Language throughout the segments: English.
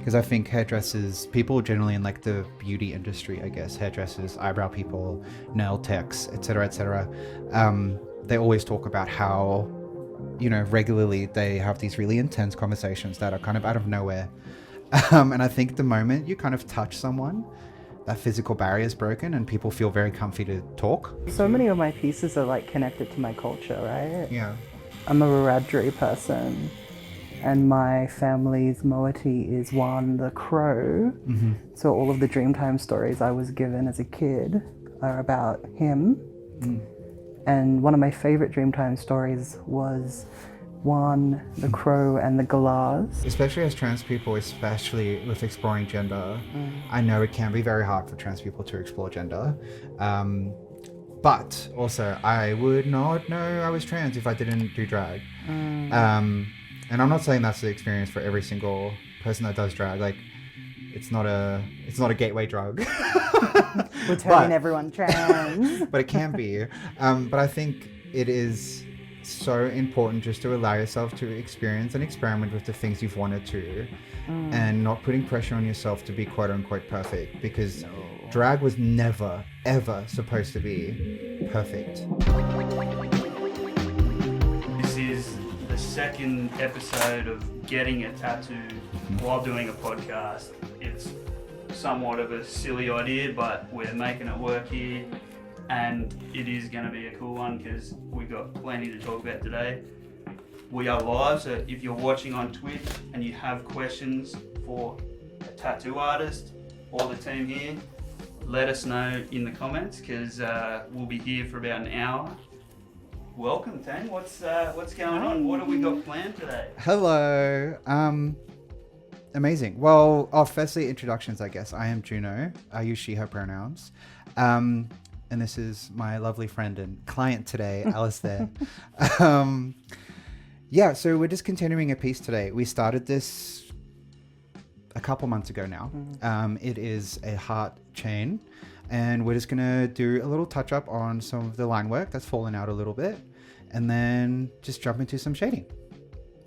because I think hairdressers, people generally in like the beauty industry, I guess, hairdressers, eyebrow people, nail techs, etc., they always talk about how, regularly they have these really intense conversations that are kind of out of nowhere. And I think the moment you kind of touch someone, that physical barrier is broken and people feel very comfy to talk. So many of my pieces are like connected to my culture, right? Yeah. I'm a Wiradjuri person, and my family's moiety is one, the crow. Mm-hmm. So all of the Dreamtime stories I was given as a kid are about him. Mm. And one of my favorite Dreamtime stories was one, the crow and the glass. Especially as trans people, especially with exploring gender, I know it can be very hard for trans people to explore gender. But also, I would not know I was trans if I didn't do drag. And I'm not saying that's the experience for every single person that does drag. Like, it's not a gateway drug. We're turning everyone trans. But it can be. But I think it is so important just to allow yourself to experience and experiment with the things you've wanted to, and not putting pressure on yourself to be quote unquote perfect, because drag was never ever supposed to be perfect. This is the second episode of getting a tattoo while doing a podcast. It's somewhat of a silly idea, but we're making it work here. And it is going to be a cool one because we've got plenty to talk about today. We are live, so if you're watching on Twitch and you have questions for a tattoo artist or the team here, let us know in the comments because we'll be here for about an hour. Welcome, Tang. What's going on? What have we got planned today? Hello. Amazing. Well, firstly, introductions, I guess. I am Juno. I use she, her pronouns. And this is my lovely friend and client today, Alistair. Yeah, so we're just continuing a piece today. We started this a couple months ago now. It is a heart chain, and we're just going to do a little touch up on some of the line work that's fallen out a little bit, and then just jump into some shading.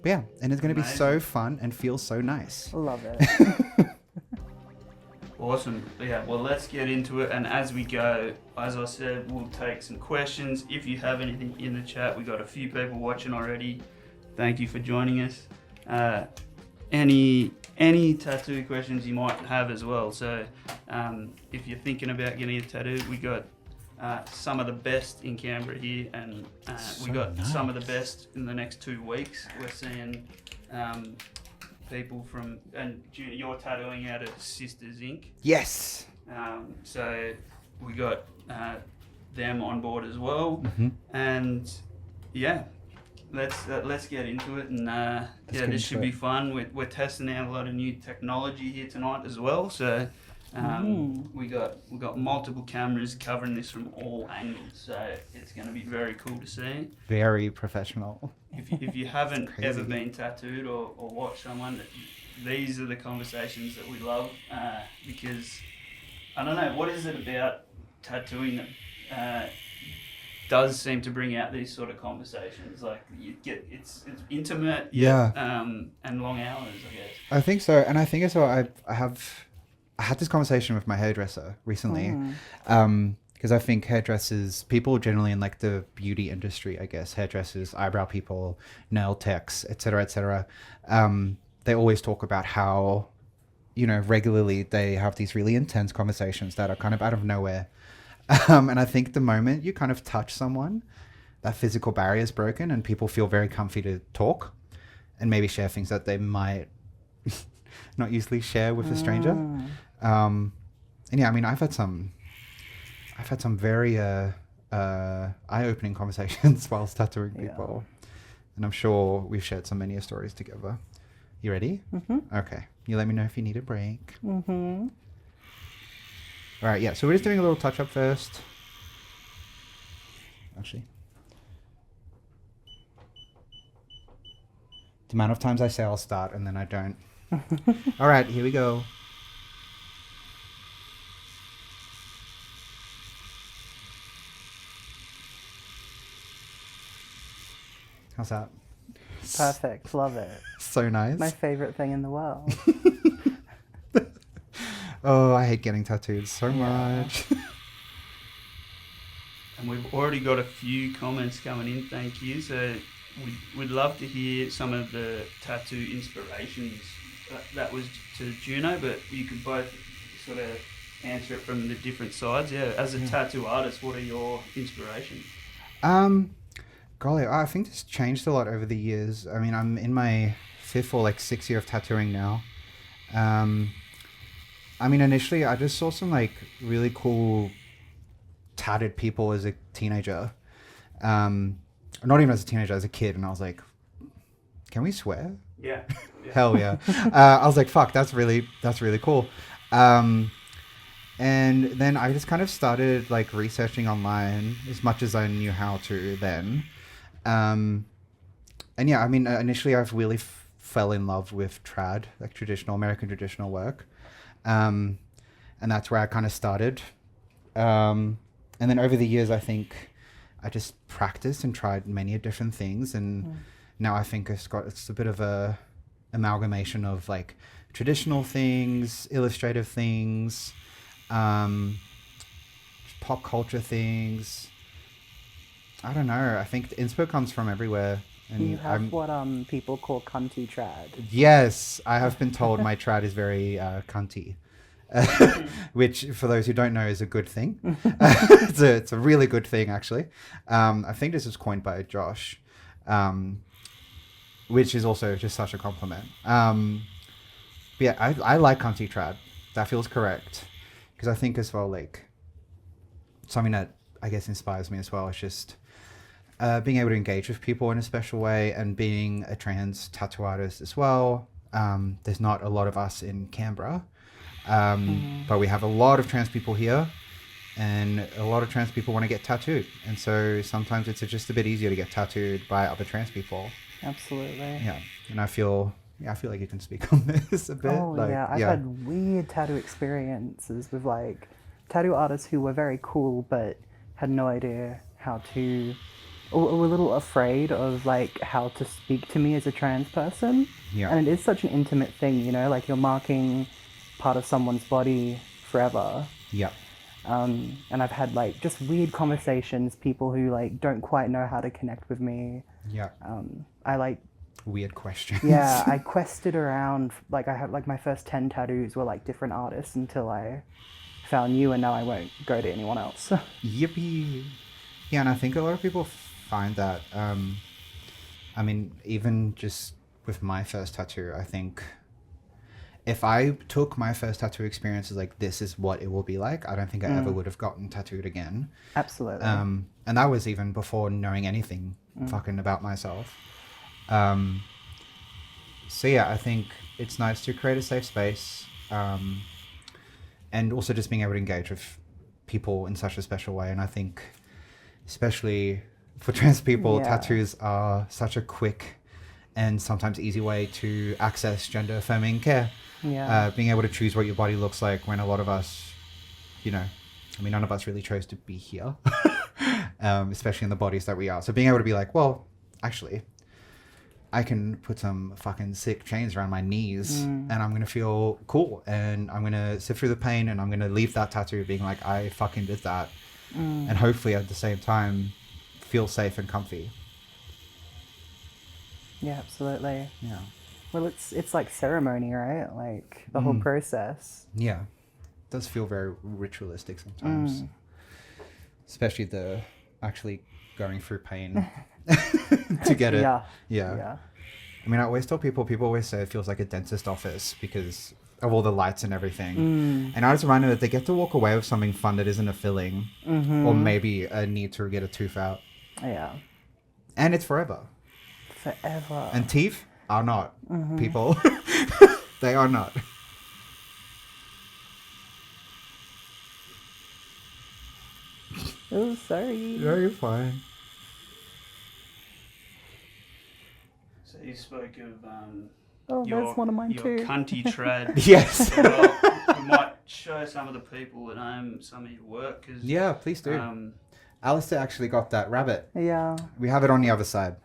But yeah, and it's going to be so fun and feel so nice. Love it. Awesome. Yeah, well, let's get into it. And as we go, as I said, we'll take some questions. If you have anything in the chat, we got a few people watching already. Thank you for joining us. Any tattoo questions you might have as well. So if you're thinking about getting a tattoo, we got some of the best in Canberra here, and we got some of the best in the next 2 weeks. We're seeing people from, and you're tattooing out of Sisters Inc. Yes. So we got them on board as well, and yeah, let's get into it. And this should be fun. We're testing out a lot of new technology here tonight as well. So we got multiple cameras covering this from all angles. So it's going to be very cool to see. Very professional. If you haven't ever been tattooed or watched someone, these are the conversations that we love because, I don't know, what is it about tattooing that does seem to bring out these sort of conversations? Like, you get, it's intimate, and long hours, I guess. I think so, and I think as well, I had this conversation with my hairdresser recently, because I think hairdressers, people generally in like the beauty industry, I guess, hairdressers, eyebrow people, nail techs, etc., they always talk about how, regularly they have these really intense conversations that are kind of out of nowhere. And I think the moment you kind of touch someone, that physical barrier is broken and people feel very comfy to talk and maybe share things that they might not usually share with a stranger. And yeah, I mean, I've had some very eye-opening conversations whilst tattooing people, and I'm sure we've shared so many stories together. You ready? Okay. You let me know if you need a break. All right. Yeah. So we're just doing a little touch-up first. Actually, the amount of times I say I'll start and then I don't. All right. Here we go. How's that? Perfect. Love it. So nice. My favorite thing in the world. Oh, I hate getting tattooed so Yeah. much. And we've already got a few comments coming in, thank you. So we'd love to hear some of the tattoo inspirations. That was to Juno, but you could both sort of answer it from the different sides. Yeah, as a tattoo artist, what are your inspirations? Golly, I think this changed a lot over the years. I mean, I'm in my 5th or like 6th year of tattooing now. I mean, initially I just saw some like really cool tatted people as a teenager. Not even as a teenager, as a kid, and I was like, can we swear? Yeah. Hell yeah. I was like, fuck, that's really cool. And then I just kind of started like researching online as much as I knew how to then. And yeah, I mean, initially I've really fell in love with trad, like traditional American traditional work. And that's where I kind of started. And then over the years, I think I just practiced and tried many different things. And now I think it's a bit of a amalgamation of like traditional things, illustrative things, pop culture things. I don't know. I think the inspo comes from everywhere. And You have what people call cunty trad. Yes, I have been told my trad is very cunty. Which, for those who don't know, is a good thing. It's a really good thing, actually. I think this was coined by Josh, which is also just such a compliment. But yeah, I like cunty trad. That feels correct. Because I think as well, like, something that I guess inspires me as well is just being able to engage with people in a special way, and being a trans tattoo artist as well. There's not a lot of us in Canberra. But we have a lot of trans people here, and a lot of trans people want to get tattooed. And so sometimes it's just a bit easier to get tattooed by other trans people. Absolutely. Yeah. And I feel like you can speak on this a bit. Oh, like, yeah. I've had weird tattoo experiences with like tattoo artists who were very cool but had no idea how to, or were a little afraid of like how to speak to me as a trans person. Yeah. And it is such an intimate thing, you know, like you're marking part of someone's body forever. Yeah. And I've had like just weird conversations, people who like don't quite know how to connect with me. Yeah. I like, Weird questions. yeah, I quested around, like I had like my first 10 tattoos were like different artists until I found you, and now I won't go to anyone else. Yippee. Yeah, and I think a lot of people find that, I mean, even just with my first tattoo, I think if I took my first tattoo experience as like, this is what it will be like, I don't think I ever would have gotten tattooed again. Absolutely. And that was even before knowing anything fucking about myself. So yeah, I think it's nice to create a safe space, and also just being able to engage with people in such a special way. And I think, especially for trans people, tattoos are such a quick and sometimes easy way to access gender affirming care. Yeah. Being able to choose what your body looks like, when a lot of us, you know, I mean, none of us really chose to be here, especially in the bodies that we are. So being able to be like, well, actually, I can put some fucking sick chains around my knees and I'm going to feel cool, and I'm going to sit through the pain, and I'm going to leave that tattoo being like, I fucking did that. And hopefully at the same time feel safe and comfy. Yeah, absolutely. Yeah. Well, it's like ceremony, right? Like the whole process. Yeah. It does feel very ritualistic sometimes. Especially the actually going through pain to get it. Yeah. I mean, I always tell people always say it feels like a dentist office because of all the lights and everything. And I just remind them that they get to walk away with something fun that isn't a filling or maybe a need to get a tooth out. Yeah. And it's forever. Forever. And teeth are not, people. They are not. Oh, sorry. No, you're fine. So you spoke of Oh, that's one of mine your too. cunty trad. Yes. Well, we might show some of the people at home some of your work. Cause, Yeah, please do. Alistair actually got that rabbit. Yeah. We have it on the other side.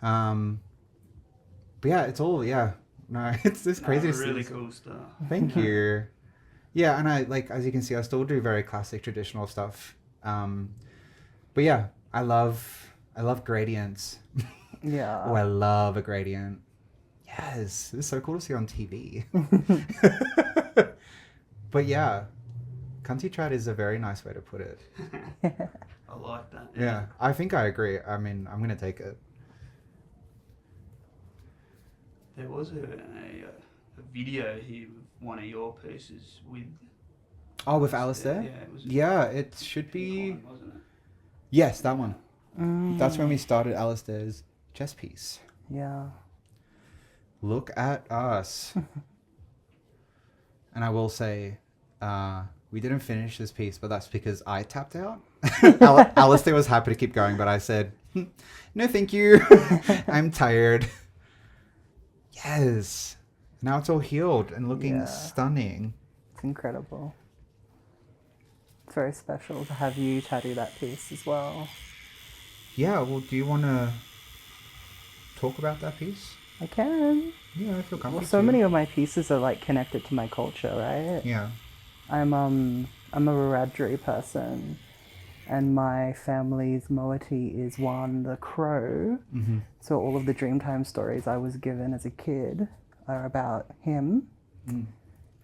But yeah, it's all, no, it's this crazy. Really cool stuff. Thank you. Yeah, and I like, as you can see, I still do very classic traditional stuff. But yeah, I love gradients. Yeah. Oh, I love a gradient. Yes, it's so cool to see on TV. But yeah, cunty trad is a very nice way to put it. I like that. Yeah, I think I agree. I mean, I'm gonna take it. There was a video here with one of your pieces with. Oh, with Alistair? Yeah, it was. Yeah, it should be. Icon, wasn't it? Yes, that one. Mm. That's when we started Alistair's chess piece. Yeah. Look at us. And I will say, we didn't finish this piece, but that's because I tapped out. Alistair was happy to keep going, but I said, no, thank you. I'm tired. Yes. Now it's all healed and looking stunning. It's incredible. It's very special to have you tattoo that piece as well. Yeah, well, do you want to talk about that piece? I can. Yeah, I feel comfortable. Well, so many of my pieces are like connected to my culture, right? Yeah. I'm a Wiradjuri person, and my family's moiety is one, the crow. Mm-hmm. So all of the Dreamtime stories I was given as a kid are about him. Mm.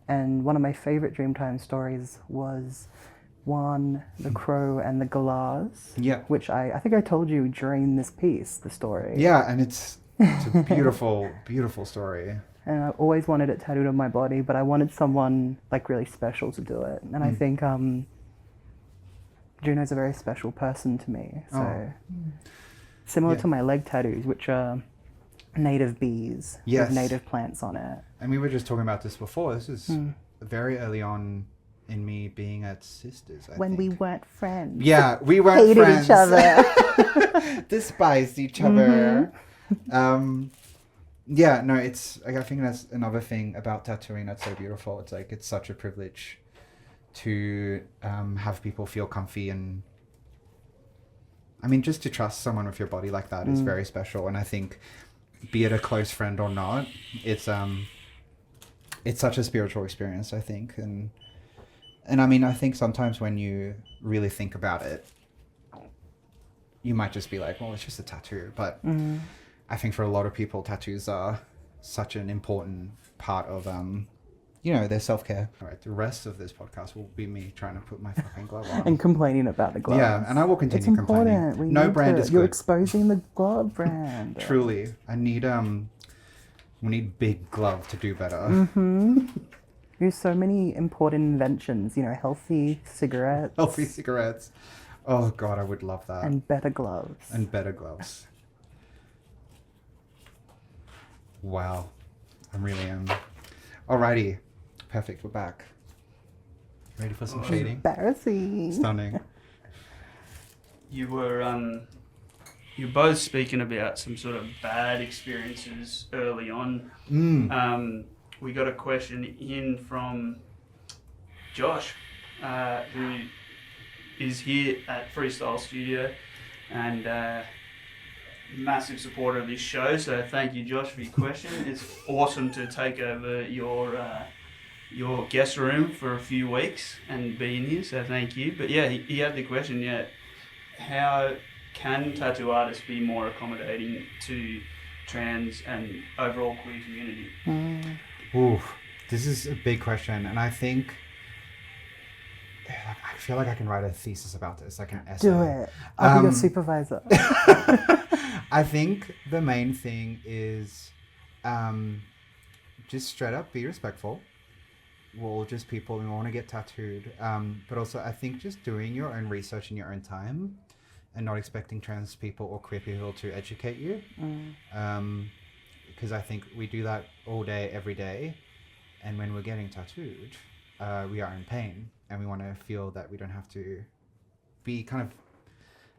And one of my favorite Dreamtime stories was one, the crow and the glass. Yeah. Which I think I told you during this piece, the story. Yeah, and it's a beautiful, beautiful story. And I always wanted it tattooed on my body, but I wanted someone like really special to do it. And I think Juno's a very special person to me. So similar to my leg tattoos, which are native bees with native plants on it. And we were just talking about this before. This is very early on in me being at Sisters, I when think. we weren't friends. Yeah, we weren't hated friends. each other. Despised each other. Yeah, no, it's like, I think that's another thing about tattooing that's so beautiful. It's like, it's such a privilege to have people feel comfy, and I mean, just to trust someone with your body like that is very special. And I think, be it a close friend or not, it's such a spiritual experience, I think. And I mean, I think sometimes when you really think about it, you might just be like, well, it's just a tattoo. But I think for a lot of people, tattoos are such an important part of, their self-care. All right, the rest of this podcast will be me trying to put my fucking glove on. And complaining about the glove. Yeah, and I will continue it's complaining. Important. No brand is You're good. exposing the glove brand. Truly. I need, we need big glove to do better. Mm-hmm. There's so many important inventions, healthy cigarettes. Healthy cigarettes. Oh, God, I would love that. And better gloves. And better gloves. Wow. I really am. Alrighty. Perfect. We're back. Ready for some shading? Embarrassing. Stunning. You were you're both speaking about some sort of bad experiences early on. We got a question in from Josh, who is here at Freestyle Studio and massive supporter of this show. So thank you, Josh, for your question. It's awesome to take over your guest room for a few weeks and be in here. So thank you. But yeah, he had the question. Yeah, how can tattoo artists be more accommodating to trans and overall queer community? Ooh, this is a big question, and I think I feel like I can write a thesis about this, like an essay. Do it. I'll be your supervisor. I think the main thing is just straight up be respectful. We're all just people and we want to get tattooed. But also I think just doing your own research in your own time and not expecting trans people or queer people to educate you. Because I think we do that all day, every day. And when we're getting tattooed, we are in pain. And we want to feel that we don't have to be kind of,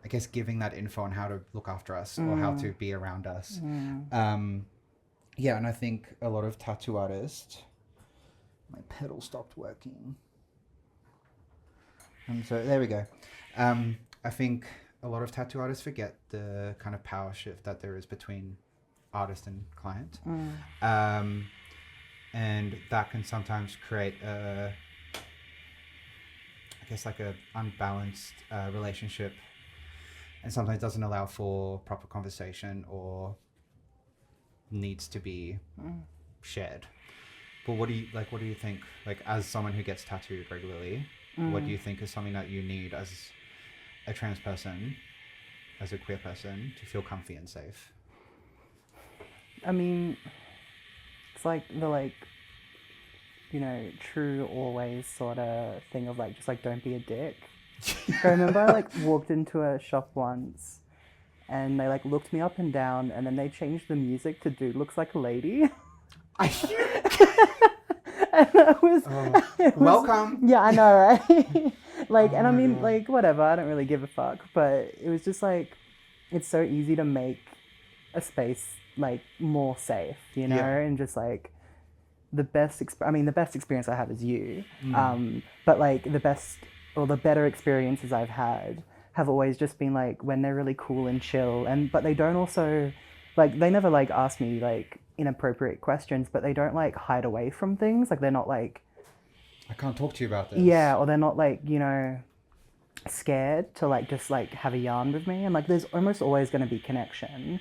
I guess, giving that info on how to look after us or how to be around us. Yeah, and I think a lot of tattoo artists, my pedal stopped working. And so there we go. I think a lot of tattoo artists forget the kind of power shift that there is between artist and client. And that can sometimes create guess like a unbalanced relationship, and sometimes doesn't allow for proper conversation or needs to be shared. But what do you think, like, as someone who gets tattooed regularly, what do you think is something that you need as a trans person, as a queer person, to feel comfy and safe? I mean, it's like the true always sort of thing of like, just like, don't be a dick. I remember I like walked into a shop once and they like looked me up and down and then they changed the music to Dude Looks Like a Lady. And it was welcome. Yeah, I know, right? Like, and I mean, God. like, whatever, I don't really give a fuck, but it was just like, it's so easy to make a space like more safe, you know, and just like the best experience I have is you, but like the best or the better experiences I've had have always just been like when they're really cool and chill, but they don't also like, they never like ask me like inappropriate questions, but they don't like hide away from things, like they're not like, I can't talk to you about this. yeah, or they're not like, you know, scared to like just like have a yarn with me, and like there's almost always going to be connection,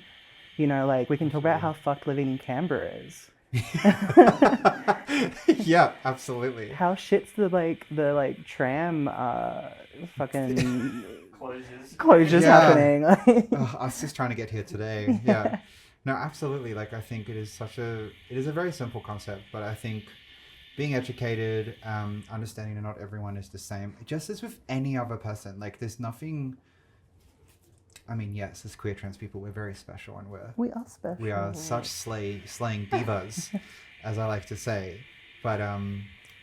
you know, like we can talk about how fucked living in Canberra is. Yeah, absolutely. How shit's the tram fucking closures happening. I was just trying to get here today. Yeah. No, absolutely. Like, I think it is a very simple concept, but I think being educated, understanding that not everyone is the same, just as with any other person, like there's nothing, I mean, yes, as queer trans people, we're very special, and we are special. we are such slaying divas, as I like to say. But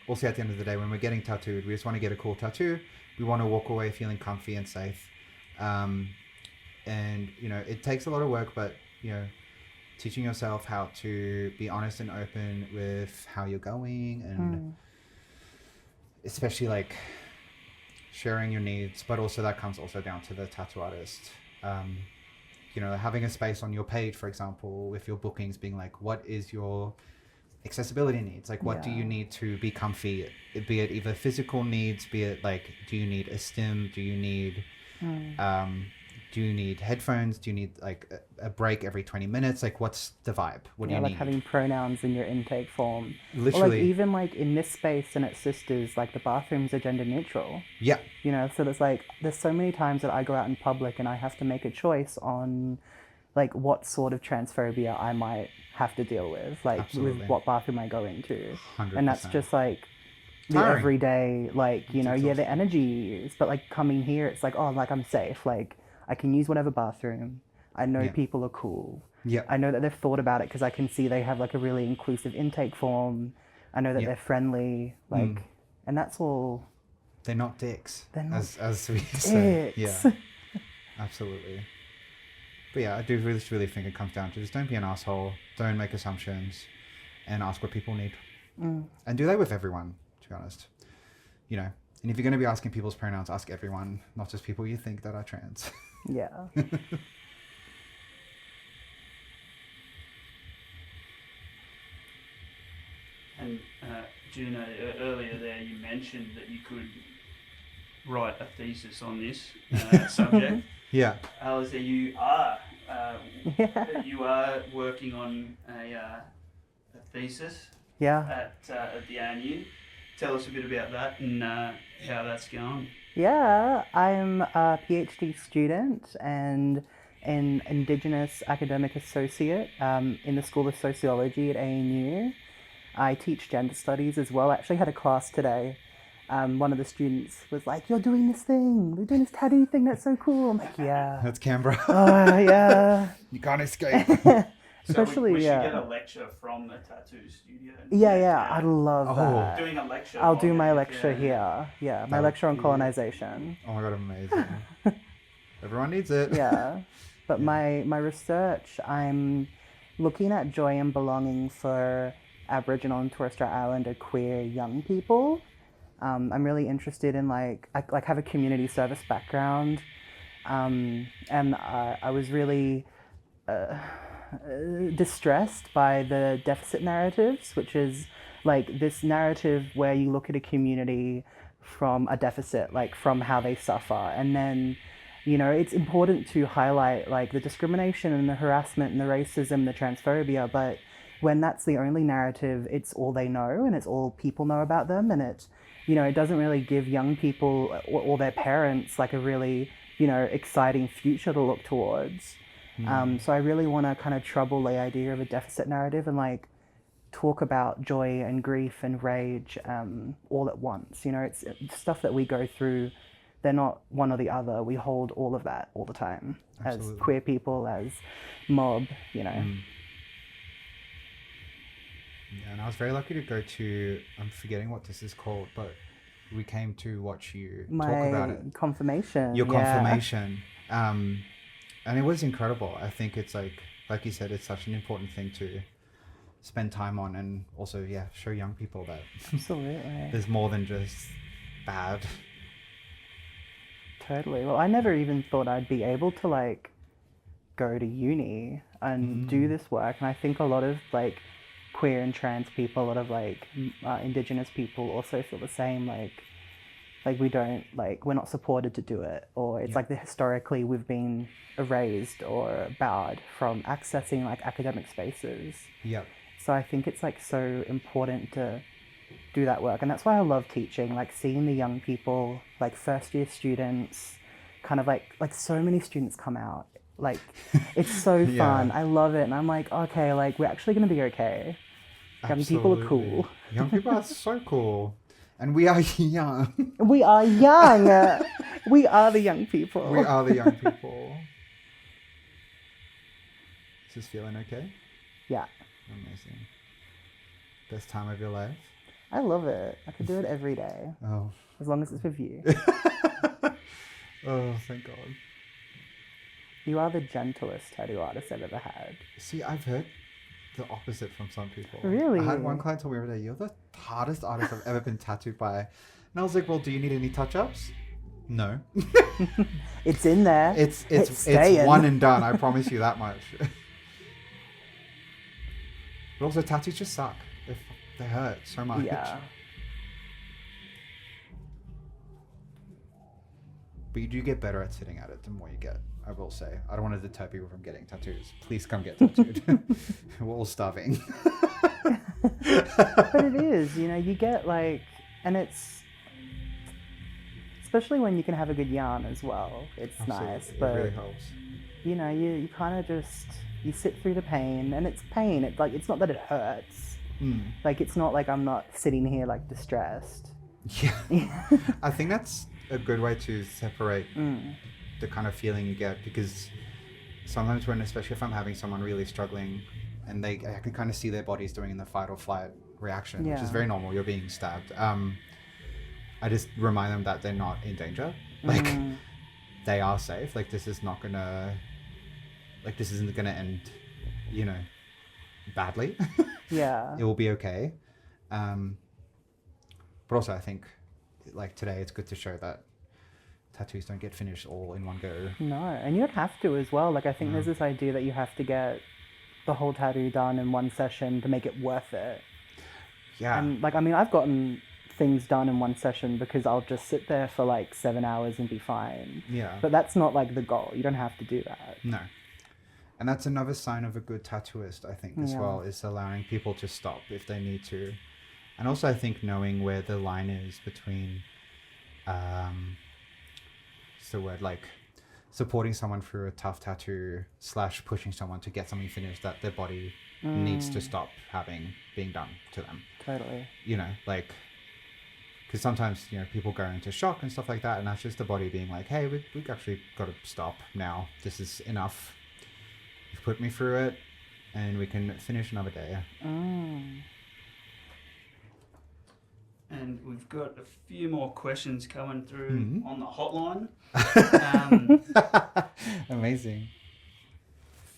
also at the end of the day, when we're getting tattooed, we just want to get a cool tattoo. We want to walk away feeling comfy and safe. And, you know, it takes a lot of work, but, you know, teaching yourself how to be honest and open with how you're going, and especially like sharing your needs, but also that comes also down to the tattoo artist. You know, having a space on your page, for example, with your bookings being like, what is your accessibility needs? Like, what do you need to be comfy? Be it either physical needs, be it like, do you need a stim? Do you need, do you need headphones? Do you need like a break every 20 minutes? Like, what's the vibe? What do you like need? having pronouns in your intake form. Literally. Or like even like in this space and at Sisters, like the bathrooms are gender neutral. Yeah. You know, so there's so many times that I go out in public and I have to make a choice on like what sort of transphobia I might have to deal with, like Absolutely. with what bathroom I go into. 100%. And that's just like the Tiring. everyday, like, you know, It's the exhausting. energy you use. But like coming here, it's like, oh, like I'm safe. Like I can use whatever bathroom. I know people are cool. Yeah. I know that they've thought about it because I can see they have like a really inclusive intake form. I know that they're friendly, like, and that's all. They're not dicks. They're not as we say. dicks. Yeah. Absolutely. But yeah, I do really think it comes down to just don't be an asshole, don't make assumptions, and ask what people need. And do that with everyone, to be honest. You know, and if you're going to be asking people's pronouns, ask everyone, not just people you think that are trans. Yeah. And Juno, earlier there you mentioned that you could write a thesis on this subject. Yeah. Alice, you are working on a thesis Yeah. at the ANU. Tell us a bit about that and how that's going. Yeah, I'm a PhD student and an Indigenous academic associate in the School of Sociology at ANU. I teach gender studies as well. I actually had a class today. One of the students was like, "You're doing this thing. You're doing this tattoo thing. That's so cool." I'm like, "Yeah." That's Canberra. Yeah. You can't escape. Especially, we should get a lecture from the tattoo studio. Yeah, I'd love that. Doing a lecture. I'll do on my it, lecture here. Yeah, my That lecture on would be- colonization. Oh my god, amazing. Everyone needs it. Yeah, but my research, I'm looking at joy and belonging for Aboriginal and Torres Strait Islander queer young people. I'm really interested in I have a community service background, and I was really distressed by the deficit narratives, which is like this narrative where you look at a community from a deficit, like from how they suffer. And then, you know, it's important to highlight like the discrimination and the harassment and the racism, the transphobia, but when that's the only narrative, it's all they know and it's all people know about them, and it, you know, it doesn't really give young people or their parents like a really, you know, exciting future to look towards. So I really want to kind of trouble the idea of a deficit narrative and like talk about joy and grief and rage all at once. You know, it's stuff that we go through. They're not one or the other. We hold all of that all the time. Absolutely. As queer people, as mob, you know. Yeah, and I was very lucky to go to, I'm forgetting what this is called, but we came to watch you talk about it. Confirmation. Your confirmation. And it was incredible. I think it's like you said, it's such an important thing to spend time on, and also, yeah, show young people that absolutely there's more than just bad. Totally. Well, I never even thought I'd be able to like go to uni and do this work, and I think a lot of like queer and trans people, a lot of like Indigenous people also feel the same, like we don't, like, we're not supported to do it, or it's like historically we've been erased or barred from accessing like academic spaces. Yep. So I think it's like so important to do that work, and that's why I love teaching, like seeing the young people, like first year students, kind of like so many students come out, like it's so fun. I love it, and I'm like, okay, like we're actually going to be okay. Young people are cool. Young people are so cool. And we are young. We are young. We are the young people. We are the young people. Is this feeling okay? Yeah. Amazing. Best time of your life? I love it. I could do it every day. Oh. As long as it's with you. Oh, thank God. You are the gentlest tattoo artist I've ever had. See, I've heard the opposite from some people. Really? I had one client tell me every day, you're the hardest artist I've ever been tattooed by. And I was like, well, do you need any touch-ups? No. It's in there. It's one and done. I promise you that much. But also, tattoos just suck. They hurt so much. Yeah. But you do get better at sitting at it the more you get, I will say. I don't want to deter people from getting tattoos. Please come get tattooed. We're all starving. But it is, you know, you get like, and it's, especially when you can have a good yarn as well. It's Absolutely. nice, but it really helps. You know, you kind of just, you sit through the pain, and it's pain. It's like, it's not that it hurts. Like, it's not like I'm not sitting here like distressed. Yeah. I think that's a good way to separate the kind of feeling you get, because sometimes when, especially if I'm having someone really struggling and I can kind of see their bodies doing in the fight or flight reaction, which is very normal, you're being stabbed. I just remind them that they're not in danger. Like, they are safe. Like, this isn't gonna end, you know, badly. Yeah. It will be okay. But also I think, like, today it's good to show that tattoos don't get finished all in one go. No, and you don't have to as well. Like, I think there's this idea that you have to get the whole tattoo done in one session to make it worth it. Yeah. And like, I mean, I've gotten things done in one session because I'll just sit there for like 7 hours and be fine. Yeah. But that's not like the goal. You don't have to do that. No. And that's another sign of a good tattooist, I think, as well, is allowing people to stop if they need to. And also, I think knowing where the line is between, what's the word, like supporting someone through a tough tattoo / pushing someone to get something finished that their body needs to stop being done to them. Totally. You know, like, because sometimes, you know, people go into shock and stuff like that, and that's just the body being like, hey, we've actually got to stop now. This is enough. You've put me through it, and we can finish another day. And we've got a few more questions coming through on the hotline. Amazing.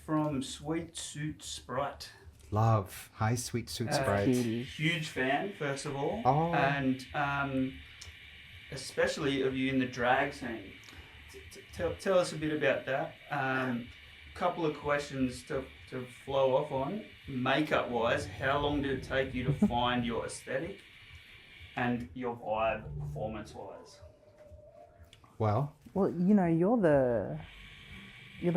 From Sweet Suit Sprite. Love. Hi, Sweet Suit Sprite. Huge fan, first of all. Oh. And especially of you in the drag scene. Tell us a bit about that. Couple of questions to flow off on. Makeup wise, how long did it take you to find your aesthetic? and your vibe performance-wise? Well, you know, you're the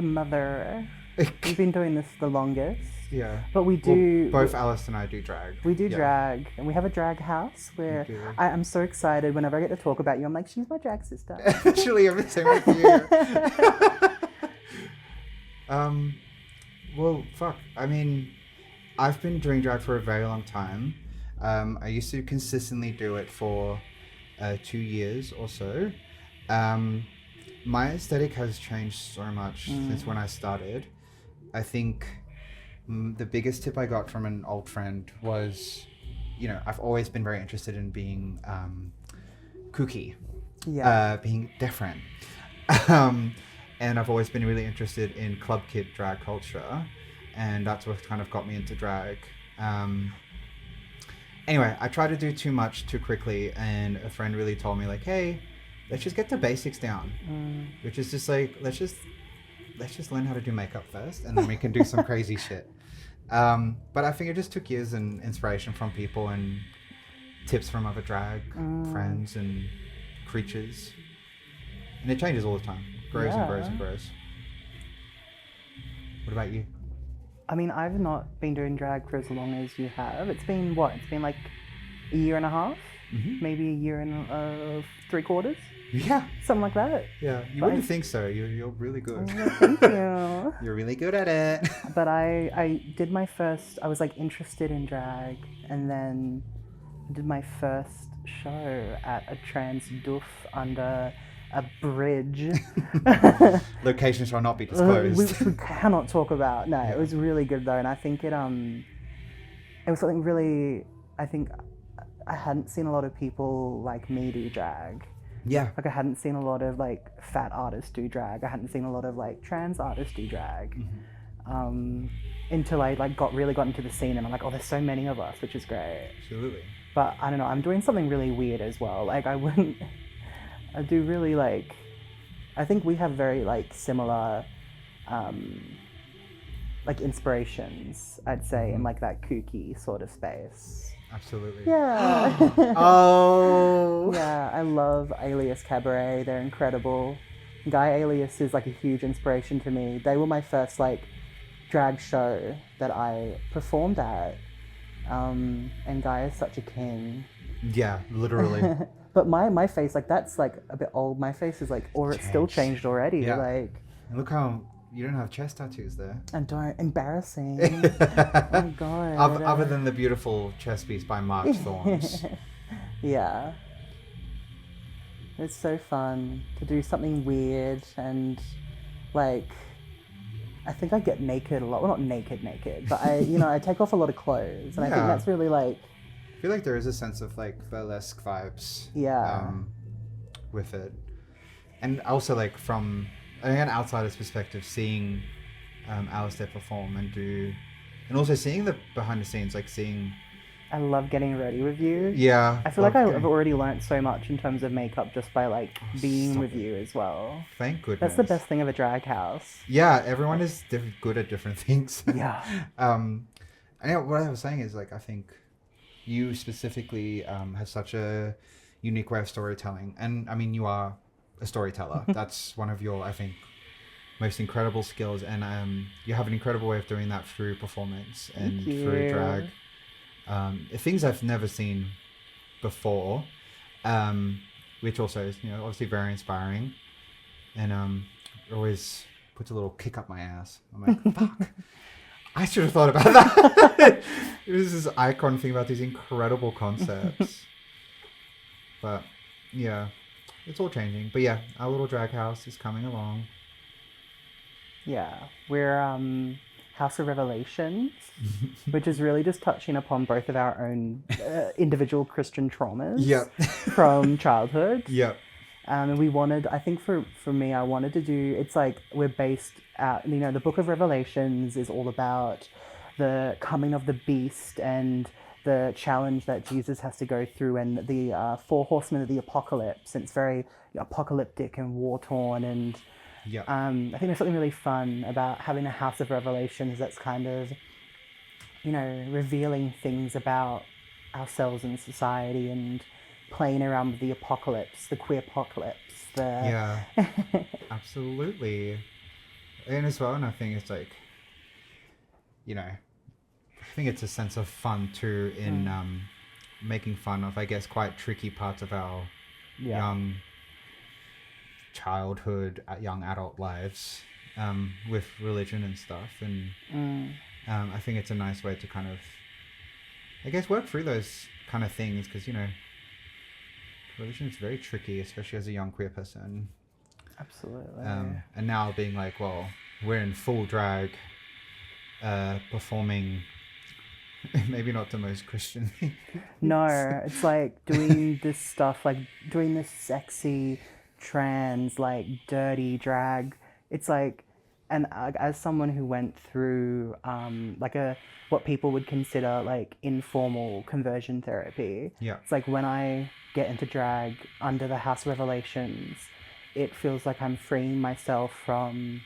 mother. You've been doing this the longest. yeah. But we do. Well, both Alice and I do drag. We do Yeah. drag, and we have a drag house where We do. I'm so excited whenever I get to talk about you. I'm like, she's my drag sister. Actually, I'm the same with you. Well, fuck. I mean, I've been doing drag for a very long time. I used to consistently do it for 2 years or so. My aesthetic has changed so much since when I started. I think the biggest tip I got from an old friend was, you know, I've always been very interested in being kooky, being different. And I've always been really interested in club kid drag culture, and that's what kind of got me into drag. Anyway, I tried to do too much too quickly, and a friend really told me, like, hey, let's just get the basics down, which is just like, let's just learn how to do makeup first, and then we can do some crazy shit. But I think it just took years and inspiration from people and tips from other drag friends and creatures. And it changes all the time. Grows and grows and grows. What about you? I mean, I've not been doing drag for as long as you have. It's been what? It's been like a year and a half? Maybe a year and 3/4? Yeah. Something like that. Yeah. You wouldn't think so. You're really good. Thank you. You're really good at it. But I did my first, I was like interested in drag, and then did my first show at a trans doof under a bridge. Location shall not be disclosed. Which we cannot talk about. No, it was really good though, and I think it was something really, I think I hadn't seen a lot of people like me do drag. Yeah. Like I hadn't seen a lot of like fat artists do drag. I hadn't seen a lot of like trans artists do drag. Until I like got into the scene, and I'm like, oh, there's so many of us, which is great. Absolutely. But I don't know, I'm doing something really weird as well. Like I do really like, I think we have very like similar like inspirations, I'd say, in like that kooky sort of space. Absolutely. Yeah. Oh. Yeah, I love Alias Cabaret. They're incredible. Guy Alias is like a huge inspiration to me. They were my first like drag show that I performed at. And Guy is such a king. Yeah, literally. But my face, like that's like a bit old. My face is like, or it's still changed already. Yeah. Like, And look how you don't have chest tattoos there. and don't, embarrassing. Oh my God. Other than the beautiful chest piece by March Thorns. Yeah. It's so fun to do something weird, and like, I think I get naked a lot. Well, not naked, but I take off a lot of clothes, and I think Yeah. that's really like, I feel like there is a sense of like burlesque vibes. Yeah. With it, and also like from an outsider's perspective, seeing Alistair perform and also seeing the behind the scenes, like seeing. I love getting ready with you. Yeah. I feel like I've already learned so much in terms of makeup just by like being stop with it. you as well. Thank goodness. That's the best thing of a drag house. Yeah, everyone is good at different things. Yeah. And what I was saying is like I think you specifically have such a unique way of storytelling, and I mean you are a storyteller. That's one of your, I think, most incredible skills, and you have an incredible way of doing that through performance and through drag. Things I've never seen before, which also is, obviously very inspiring, and always puts a little kick up my ass. I'm like, fuck, I should have thought about that. It was this icon thing about these incredible concepts. But yeah, it's all changing. But yeah, our little drag house is coming along. Yeah, we're House of Revelations, which is really just touching upon both of our own individual Christian traumas from childhood. Yep. And we wanted, I think for me, I wanted to do, it's like we're based out, the book of Revelations is all about the coming of the beast and the challenge that Jesus has to go through, and the 4 horsemen of the apocalypse. And it's very apocalyptic and war-torn, and I think there's something really fun about having a House of Revelations that's kind of, revealing things about ourselves and society, and playing around with the apocalypse, the queer apocalypse, Yeah, absolutely. And as well, and I think it's like, you know, I think it's a sense of fun too in making fun of, I guess, quite tricky parts of our young childhood, young adult lives with religion and stuff. And I think it's a nice way to kind of, I guess, work through those kind of things because, you know, religion is very tricky, especially as a young queer person. Absolutely. And now being like, well, we're in full drag, performing maybe not the most Christian thing. No, it's like doing this stuff, like doing this sexy, trans, like dirty drag. It's like, and as someone who went through like what people would consider like informal conversion therapy. Yeah. It's like when I get into drag under the House Revelations, it feels like I'm freeing myself from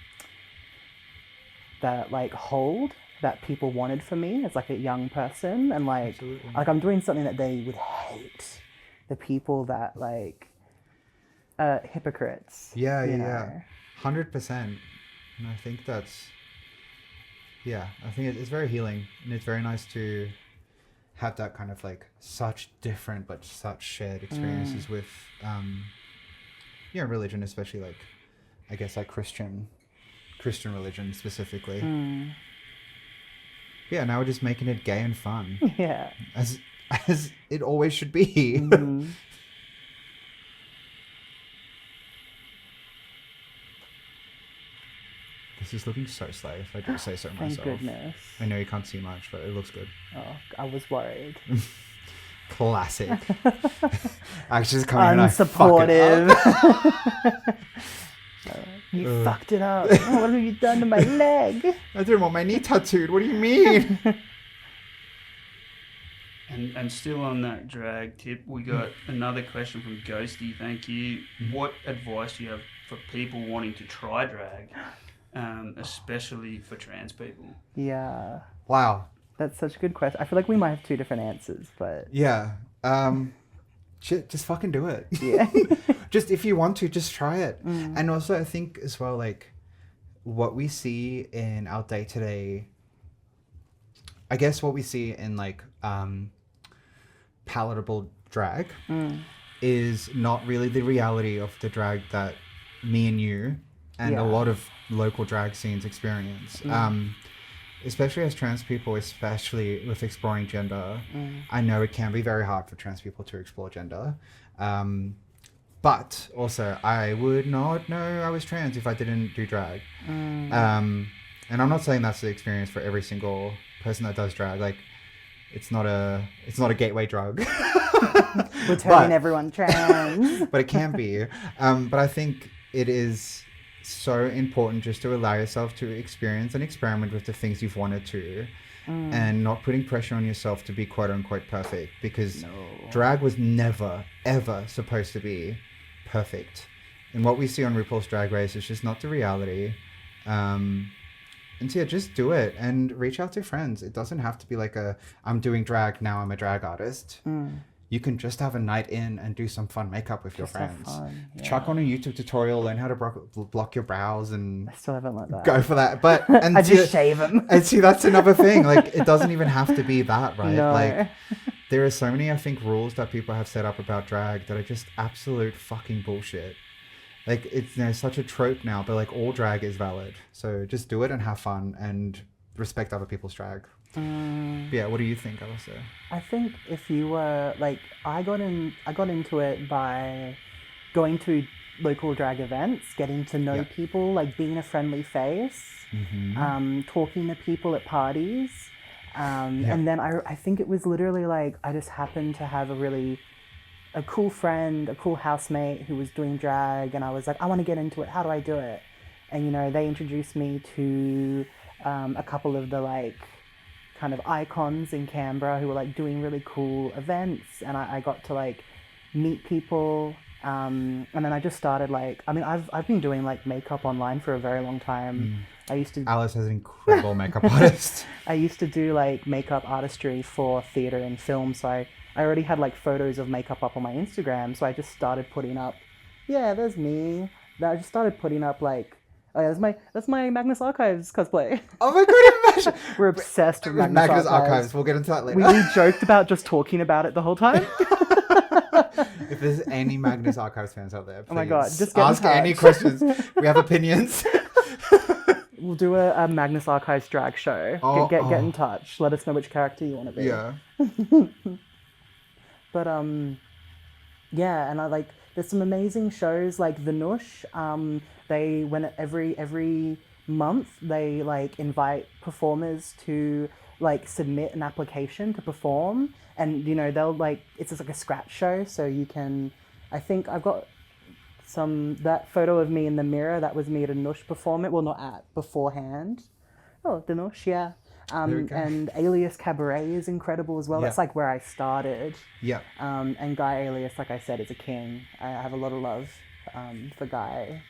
that like hold that people wanted for me as like a young person, and like Absolutely. like I'm doing something that they would hate, the people that like hypocrites. Yeah, you yeah, know? yeah. 100%. And I think that's, yeah, I think it's very healing, and it's very nice to have that kind of like such different but such shared experiences with religion, especially like, I guess, like Christian religion specifically. Yeah, now we're just making it gay and fun, Yeah. as it always should be. This is looking so slay, if I do say so myself. Thank goodness. I know you can't see much, but it looks good. Oh, I was worried. Classic. Actually, coming in, Unsupportive. I fuck it up. You fucked it up. Oh, what have you done to my leg? I didn't want my knee tattooed. What do you mean? And still on that drag tip, we got another question from Ghosty. Thank you. What advice do you have for people wanting to try drag, especially for trans people? Yeah. Wow. That's such a good question. I feel like we might have two different answers, but... Yeah. Shit, just fucking do it. Yeah. Just if you want to, just try it. And also, I think as well, like, what we see in our day-to-day... I guess what we see in, like, palatable drag is not really the reality of the drag that me and you and a lot of local drag scenes experience. Especially as trans people, especially with exploring gender, I know it can be very hard for trans people to explore gender. But also, I would not know I was trans if I didn't do drag. And I'm not saying that's the experience for every single person that does drag. Like, it's not a gateway drug. We're turning everyone trans. But it can be. But I think it is so important just to allow yourself to experience and experiment with the things you've wanted to, and not putting pressure on yourself to be quote unquote perfect, because drag was never ever supposed to be perfect, and what we see on RuPaul's Drag Race is just not the reality. And so yeah, just do it and reach out to friends. It doesn't have to be like I'm doing drag, now I'm a drag artist. You can just have a night in and do some fun makeup with your friends. Chuck on a YouTube tutorial, learn how to block your brows, and I still haven't learned that. Go for that. But and I just shave them. And see, that's another thing. Like, it doesn't even have to be that, right? No. Like, there are so many, I think, rules that people have set up about drag that are just absolute fucking bullshit. Like, it's such a trope now, but like all drag is valid. So just do it and have fun and respect other people's drag. Yeah, what do you think, Alyssa? I think if you were like, I got into it by going to local drag events, getting to know people, like being a friendly face, talking to people at parties, and then I think it was literally like I just happened to have a cool friend, a cool housemate who was doing drag, and I was like, I want to get into it. How do I do it? And they introduced me to a couple of the like kind of icons in Canberra who were like doing really cool events, and I got to like meet people, and then I just started like, I mean, I've been doing like makeup online for a very long time. Alice is an incredible makeup artist. I used to do like makeup artistry for theatre and film, so I I already had like photos of makeup up on my Instagram, so I just started putting up, yeah, there's me. I just started putting up like, oh yeah, that's my Magnus Archives cosplay. Oh my god, imagine. We're obsessed with Magnus Archives. We'll get into that later. We joked about just talking about it the whole time. If there's any Magnus Archives fans out there, please Oh my god, just get ask in touch. any questions. We have opinions. We'll do a Magnus Archives drag show. Oh, Get in touch. Let us know which character you want to be. Yeah. But yeah, and I like there's some amazing shows like the Noosh. They every month they like invite performers to like submit an application to perform, and you know they'll like it's just like a scratch show, so you can. I think I've got that photo of me in the mirror. That was me at a Noosh performance. Well, not at beforehand. Oh, the Noosh, yeah. There we go. And Alias Cabaret is incredible as well. Yeah. That's like where I started. Yeah. And Guy Alias, like I said, is a king. I have a lot of love for Guy.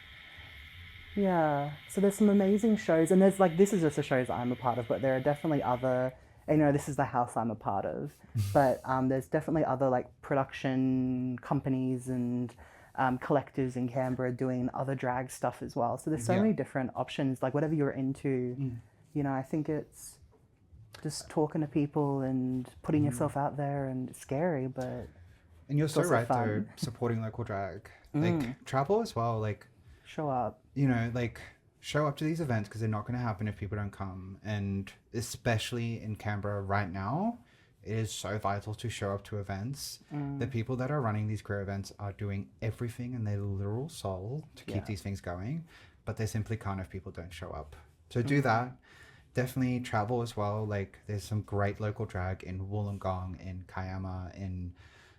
Yeah. So there's some amazing shows, and there's like this is just the shows I'm a part of, but there are definitely other. You know, this is the house I'm a part of, but there's definitely other like production companies and collectives in Canberra doing other drag stuff as well. So there's so many different options. Like whatever you're into, you know, I think it's just talking to people and putting yourself out there, and it's scary, but And you're so also right though, fun. supporting local drag. Like travel as well, like show up. you know, like show up to these events because they're not going to happen if people don't come. And especially in Canberra right now, it is so vital to show up to events. The people that are running these queer events are doing everything in their literal soul to keep these things going, but they simply can't if people don't show up. So do that. Definitely travel as well. Like there's some great local drag in Wollongong, in Kiama, in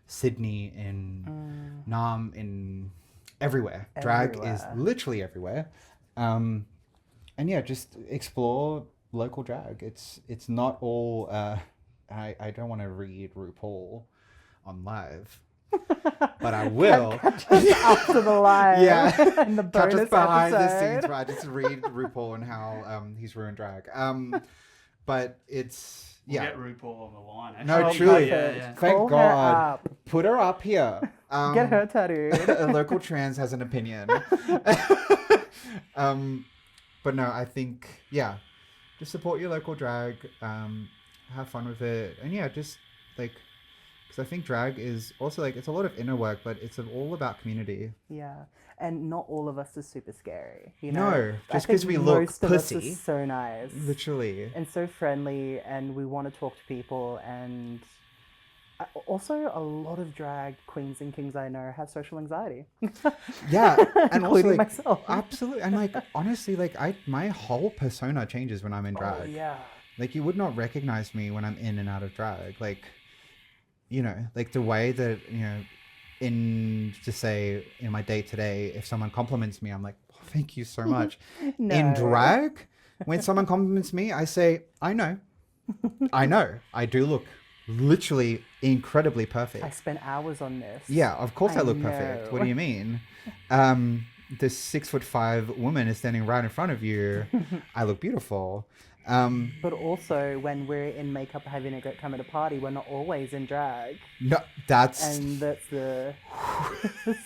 Sydney, in Nam, in everywhere. Drag is literally everywhere. And yeah, just explore local drag. It's not all I don't want to read RuPaul on live, but I will. Catch us after the live. Yeah. In the Catch bonus us behind the episode. scenes where I just read RuPaul and how he's ruined drag. But it's We'll get RuPaul on the line. Actually. No, Oh, truly. perfect. Thank Call her God. up. Put her up here. Get her tattooed. A local trans has an opinion. But no, I think, yeah, just support your local drag, have fun with it. And yeah, just like, because I think drag is also like, it's a lot of inner work, but it's all about community. Yeah, and not all of us is super scary. You know, No, I just think 'cause we look most of us pussy. is so nice, Literally. and so friendly, and we want to talk to people. And also, a lot of drag queens and kings I know have social anxiety. Yeah, and also Including like, myself. absolutely, and like honestly, like my whole persona changes when I'm in drag. Oh yeah. Like you would not recognize me when I'm in and out of drag. Like, you know, like the way that, you know, in to say in my day to day, if someone compliments me, I'm like, oh, thank you so much. No. In drag, when someone compliments me, I say, I know, I do look literally incredibly perfect. I spent hours on this. Yeah, of course I I look perfect. know. What do you mean? This 6'5" woman is standing right in front of you. I look beautiful. But also, when we're in makeup having a great time at a party, we're not always in drag. No, that's And that's the...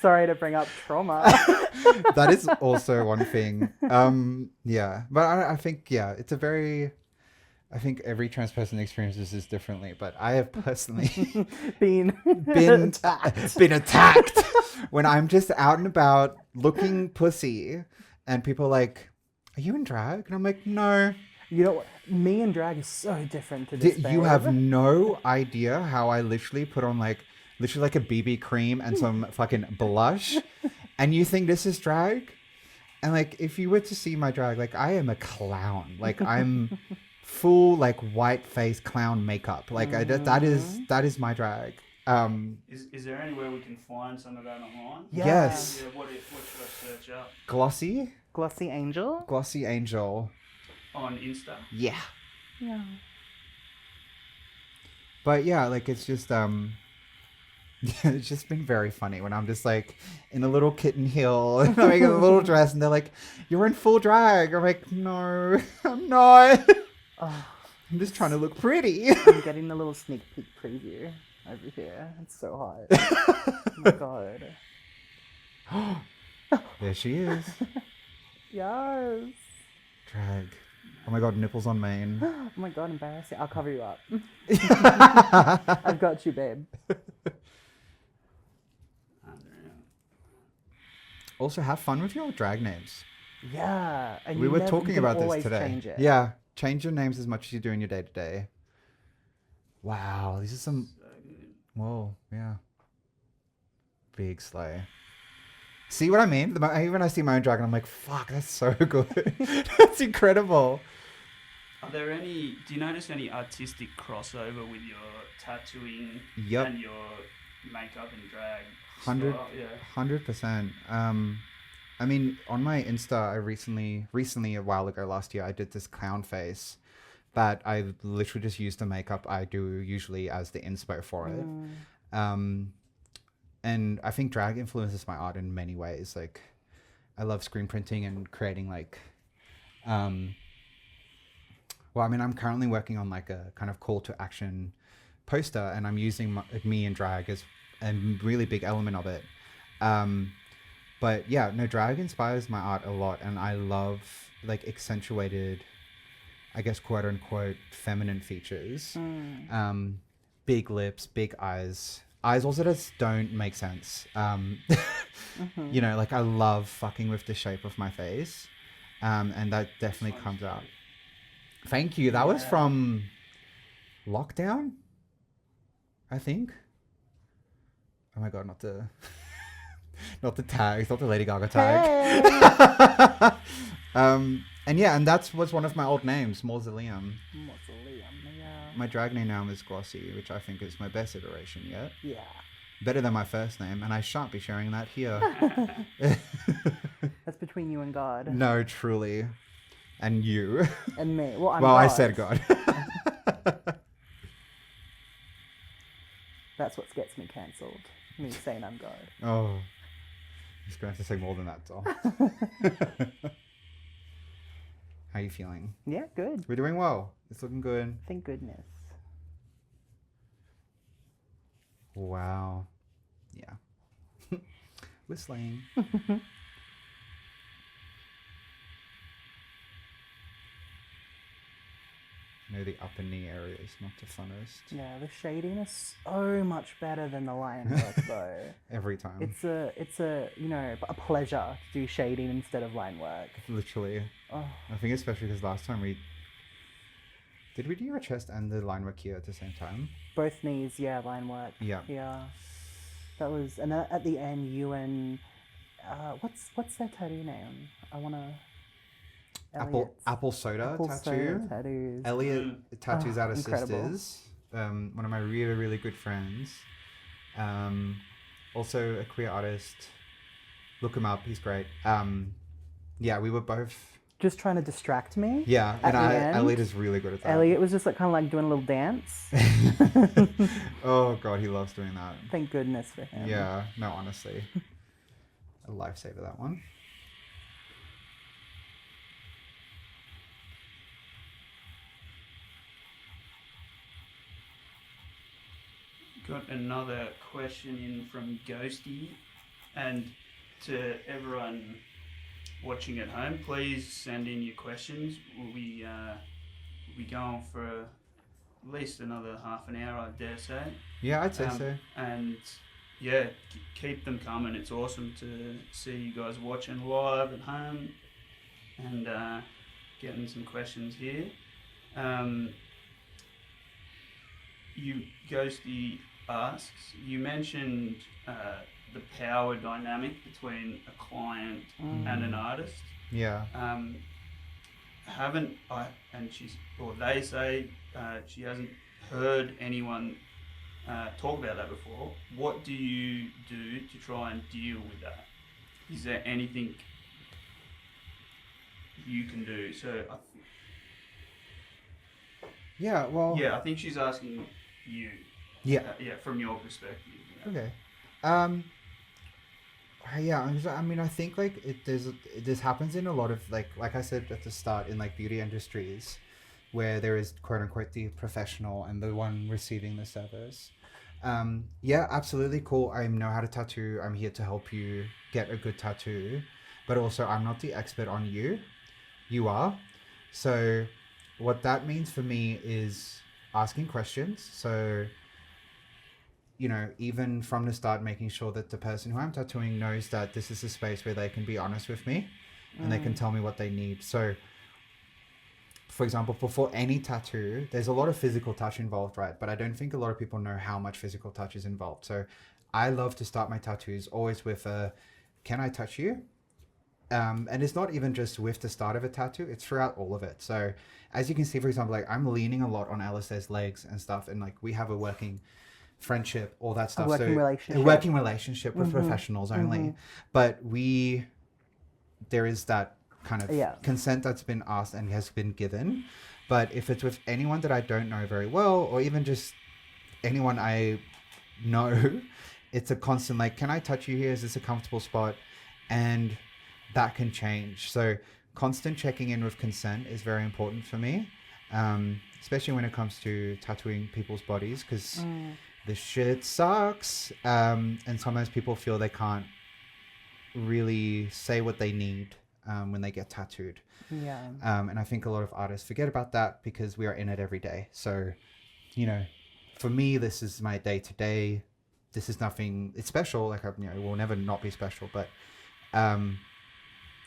Sorry to bring up trauma. that is also one thing. Yeah, but I think, yeah, it's a very... I think every trans person experiences this differently, but I have personally been been attacked when I'm just out and about looking pussy and people are like, are you in drag? And I'm like, no. You know what? Me and drag is so different to this. You babe. have no idea how I literally put on like a BB cream and some fucking blush and you think this is drag? And like, if you were to see my drag, like I am a clown. Like I'm full like white face clown makeup. Like that is my drag. Is there anywhere we can find some of that online? Yeah. Yes. Yeah, what should I search up? Glossy Angel. On Insta? Yeah. Yeah. But yeah, like it's just it's just been very funny when I'm just like in a little kitten heel and I'm in a little dress and they're like, you're in full drag. I'm like, no, I'm not. Oh, I'm just trying to look pretty. I'm getting a little sneak peek preview. over here. It's so hot. Oh my god. There she is. Yes. Drag. Oh my god, nipples on mane. Oh my god, embarrassing. I'll cover you up. I've got you, babe. Also, have fun with your drag names. Yeah. And We you were never- talking you can about this always today. Change it. Yeah, change your names as much as you do in your day to day. Wow, these are some. So good. Whoa, yeah. Big slay. See what I mean? Even when I see my own dragon, I'm like, fuck, that's so good. That's incredible. Are there any? Do you notice any artistic crossover with your tattooing Yep. and your makeup and drag? 100, style? Yeah. 100%. I mean, on my Insta, I recently, a while ago, last year, I did this clown face that I literally just used the makeup I do usually as the inspo for it. And I think drag influences my art in many ways. Like, I love screen printing and creating like, well, I mean, I'm currently working on like a kind of call to action poster, and I'm using me in drag as a really big element of it. But yeah, no, drag inspires my art a lot, and I love like accentuated, I guess, quote unquote, feminine features. Big lips, big eyes. Eyes also just don't make sense. You know, like I love fucking with the shape of my face. And that definitely comes out. Thank you. That was from Lockdown, I think. Oh my god, not the not the tag, not the Lady Gaga tag. Hey. And yeah, and that was one of my old names, Mausoleum. Mausoleum, yeah. My drag name now is Glossy, which I think is my best iteration yet. Yeah. Better than my first name, and I shan't be sharing that here. That's between you and God. No, truly. And you. And me. Well, I'm Well, God. I said God. That's what gets me cancelled. Me saying I'm God. Oh. Just gonna have to say more than that, doll. How you feeling? Yeah, good. We're doing well. It's looking good. Thank goodness. Wow. Yeah. We're slaying. No, the upper knee area is not the funnest. Yeah, the shading is so much better than the line work though. Every time. It's a you know, a pleasure to do shading instead of line work. Literally. Oh. I think especially because last time did we do your chest and the line work here at the same time? Both knees, yeah, line work. Yeah. Yeah. That was, and then at the end, you and what's their tattoo name? I wanna. Apple soda tattoo. Soda tattoos. Elliot tattoos out of incredible. Sisters. One of my really, really good friends. Also a queer artist. Look him up. He's great. Yeah, we were both. Just trying to distract me. Yeah, At and the end, Elliot is really good at that. Elliot was just like kind of like doing a little dance. Oh god, he loves doing that. Thank goodness for him. Yeah, no, honestly, a lifesaver, that one. Got another question in from Ghosty, and to everyone watching at home, please send in your questions. We'll be going for at least another half an hour, I dare say. Yeah, I'd say so. And yeah, keep them coming. It's awesome to see you guys watching live at home and getting some questions here. Ghosty asks, you mentioned the power dynamic between a client and an artist. Yeah. They say she hasn't heard anyone talk about that before. What do you do to try and deal with that? Is there anything you can do? So Yeah, well... yeah, I think she's asking you. Yeah. Yeah, from your perspective. Okay. Yeah, I mean, I think like this happens in a lot of like I said at the start, in like beauty industries, where there is quote unquote the professional and the one receiving the service. Yeah, absolutely cool. I know how to tattoo. I'm here to help you get a good tattoo. But also, I'm not the expert on you. You are. So, what that means for me is asking questions. So, even from the start, making sure that the person who I'm tattooing knows that this is a space where they can be honest with me and they can tell me what they need. So, for example, before any tattoo, there's a lot of physical touch involved, right? But I don't think a lot of people know how much physical touch is involved. So I love to start my tattoos always with can I touch you? And it's not even just with the start of a tattoo, it's throughout all of it. So as you can see, for example, like I'm leaning a lot on Alistair's legs and stuff. And like we have a working friendship, all that stuff. A working relationship. A working relationship with professionals only. But there is that kind of consent that's been asked and has been given. But if it's with anyone that I don't know very well, or even just anyone I know, it's a constant like, can I touch you here? Is this a comfortable spot? And that can change. So constant checking in with consent is very important for me, especially when it comes to tattooing people's bodies, because the shit sucks. And sometimes people feel they can't really say what they need when they get tattooed. Yeah. And I think a lot of artists forget about that because we are in it every day. So, for me, this is my day to day. This is nothing, it's special. Like, it will never not be special, but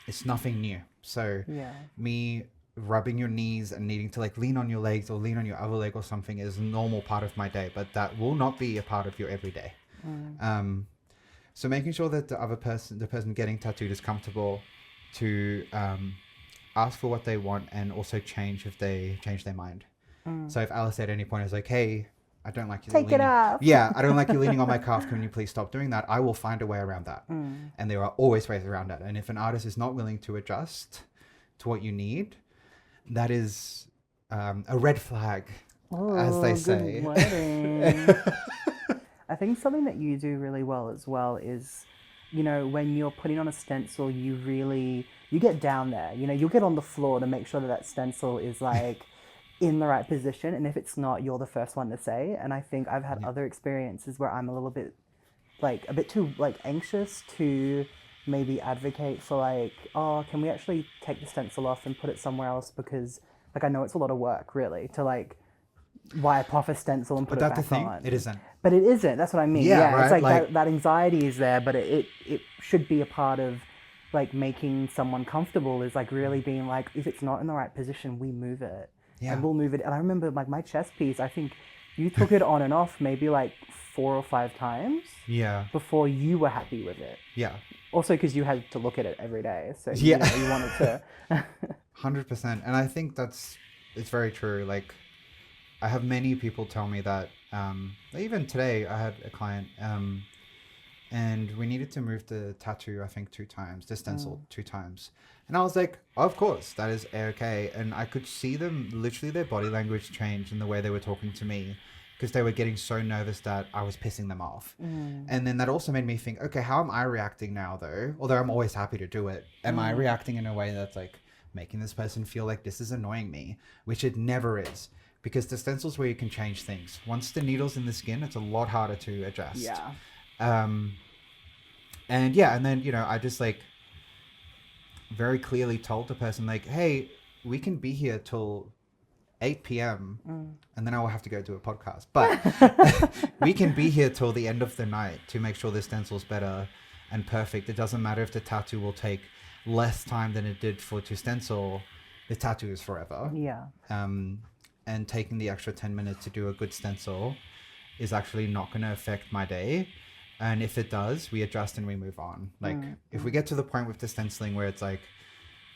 it's nothing new. So me rubbing your knees and needing to like lean on your legs or lean on your other leg or something is a normal part of my day, but that will not be a part of your everyday. So making sure that the person getting tattooed is comfortable to ask for what they want and also change if they change their mind. So if Alice at any point is like, hey, I don't like you Take it off. Yeah, I don't like you leaning on my calf. Can you please stop doing that? I will find a way around that. And there are always ways around that. And if an artist is not willing to adjust to what you need, that is a red flag, as they say. I think something that you do really well as well is, when you're putting on a stencil, you get down there. You'll get on the floor to make sure that stencil is like in the right position. And if it's not, you're the first one to say. And I think I've had other experiences where I'm a little bit a bit too anxious to maybe advocate for can we actually take the stencil off and put it somewhere else, because I know it's a lot of work really to wipe off a stencil and put it back on. But that's the thing, it isn't. But it isn't, that's what I mean. Yeah, right? It's that anxiety is there, but it should be a part of making someone comfortable, is really being if it's not in the right position, we move it. Yeah. And we'll move it. And I remember my chest piece, I think you took it on and off maybe 4 or 5 times. Yeah. Before you were happy with it. Yeah. Also because you had to look at it every day. So you wanted to. 100%. And I think it's very true. I have many people tell me that, even today I had a client, and we needed to move the tattoo, I think 2 times, the stencil 2 times. And I was like, of course, that is okay. And I could see them, literally their body language change in the way they were talking to me, because they were getting so nervous that I was pissing them off. And then that also made me think, okay, how am I reacting now though? Although I'm always happy to do it. Am I reacting in a way that's making this person feel like this is annoying me? Which it never is. Because the stencil's where you can change things. Once the needle's in the skin, it's a lot harder to adjust. Yeah. And then, I just very clearly told the person hey, we can be here till 8 p.m. And then I will have to go do a podcast. But we can be here till the end of the night to make sure the stencil's better and perfect. It doesn't matter if the tattoo will take less time than it did to stencil. The tattoo is forever. Yeah. And taking the extra 10 minutes to do a good stencil is actually not going to affect my day. And if it does, we adjust and we move on. If we get to the point with the stenciling where it's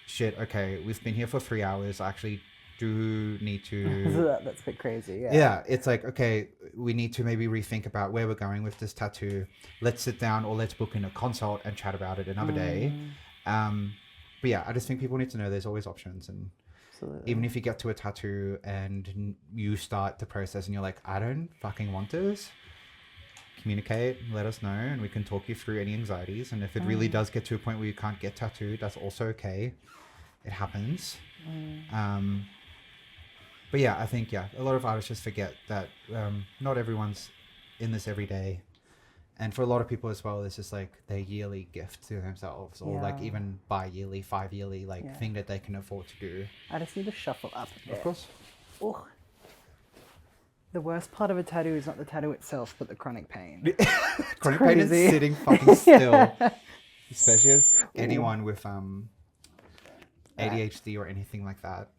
shit, okay, we've been here for 3 hours. I actually do need to... That's a bit crazy, yeah. Yeah, it's okay, we need to maybe rethink about where we're going with this tattoo. Let's sit down or let's book in a consult and chat about it another day. But yeah, I just think people need to know there's always options. And Absolutely. Even if you get to a tattoo and you start the process and you're like, I don't fucking want this, communicate, let us know, and we can talk you through any anxieties. And if it really does get to a point where you can't get tattooed, that's also okay. It happens. But yeah, I think, a lot of artists just forget that not everyone's in this every day. And for a lot of people as well, it's just like their yearly gift to themselves, or like Yeah. even bi-yearly, 5-yearly Yeah. thing that they can afford to do. I just need to shuffle up a bit. Of course. Ugh. The worst part of a tattoo is not the tattoo itself, but the chronic pain. Chronic pain is crazy. sitting fucking still. Especially as anyone with ADHD or anything like that.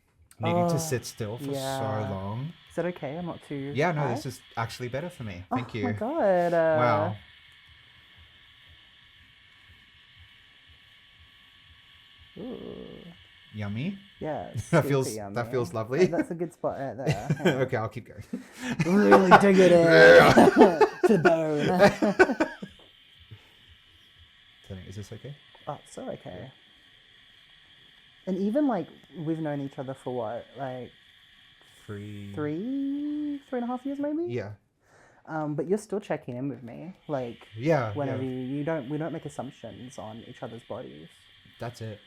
Needing to sit still for so yeah. long. Is that okay? I'm not too. Yeah, no, high? this is actually better for me. Thank you. Oh my god. Wow. Ooh. Yummy. Yeah. That super feels yummy. that feels lovely. That's a good spot right there. Yeah. Okay, I'll keep going. Really dig it in to the bone. Tell me, is this okay? Oh, so okay. And even like we've known each other for what, like 3.5 years maybe. Yeah. But you're still checking in with me, like Yeah. whenever yeah. we don't make assumptions on each other's bodies. That's it.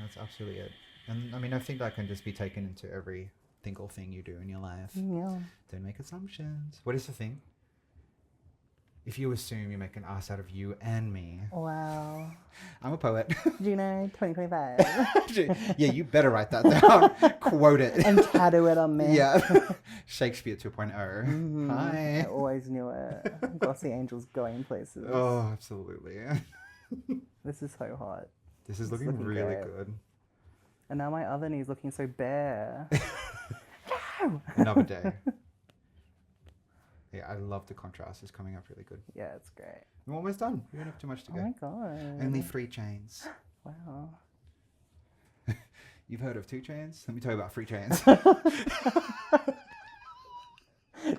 That's absolutely it. And I mean, I think that can just be taken into every single thing you do in your life. Yeah. Don't make assumptions. What is the thing? If you assume, you make an ass out of you and me. Wow. I'm a poet. Juno 2025. Yeah, you better write that down. Quote it. And tattoo it on me. Yeah. Shakespeare 2.0. I Hi. always knew it. Glossy angels going places. Oh, absolutely. This is so hot. This is It's looking really great. good. And now my other knee's looking so bare. No! Another day. Yeah, I love the contrast. It's coming up really good. Yeah, it's great. We're almost done. We don't have too much to Oh go. my god. Only 3 chains. Wow. You've heard of 2 chains? Let me tell you about 3 chains.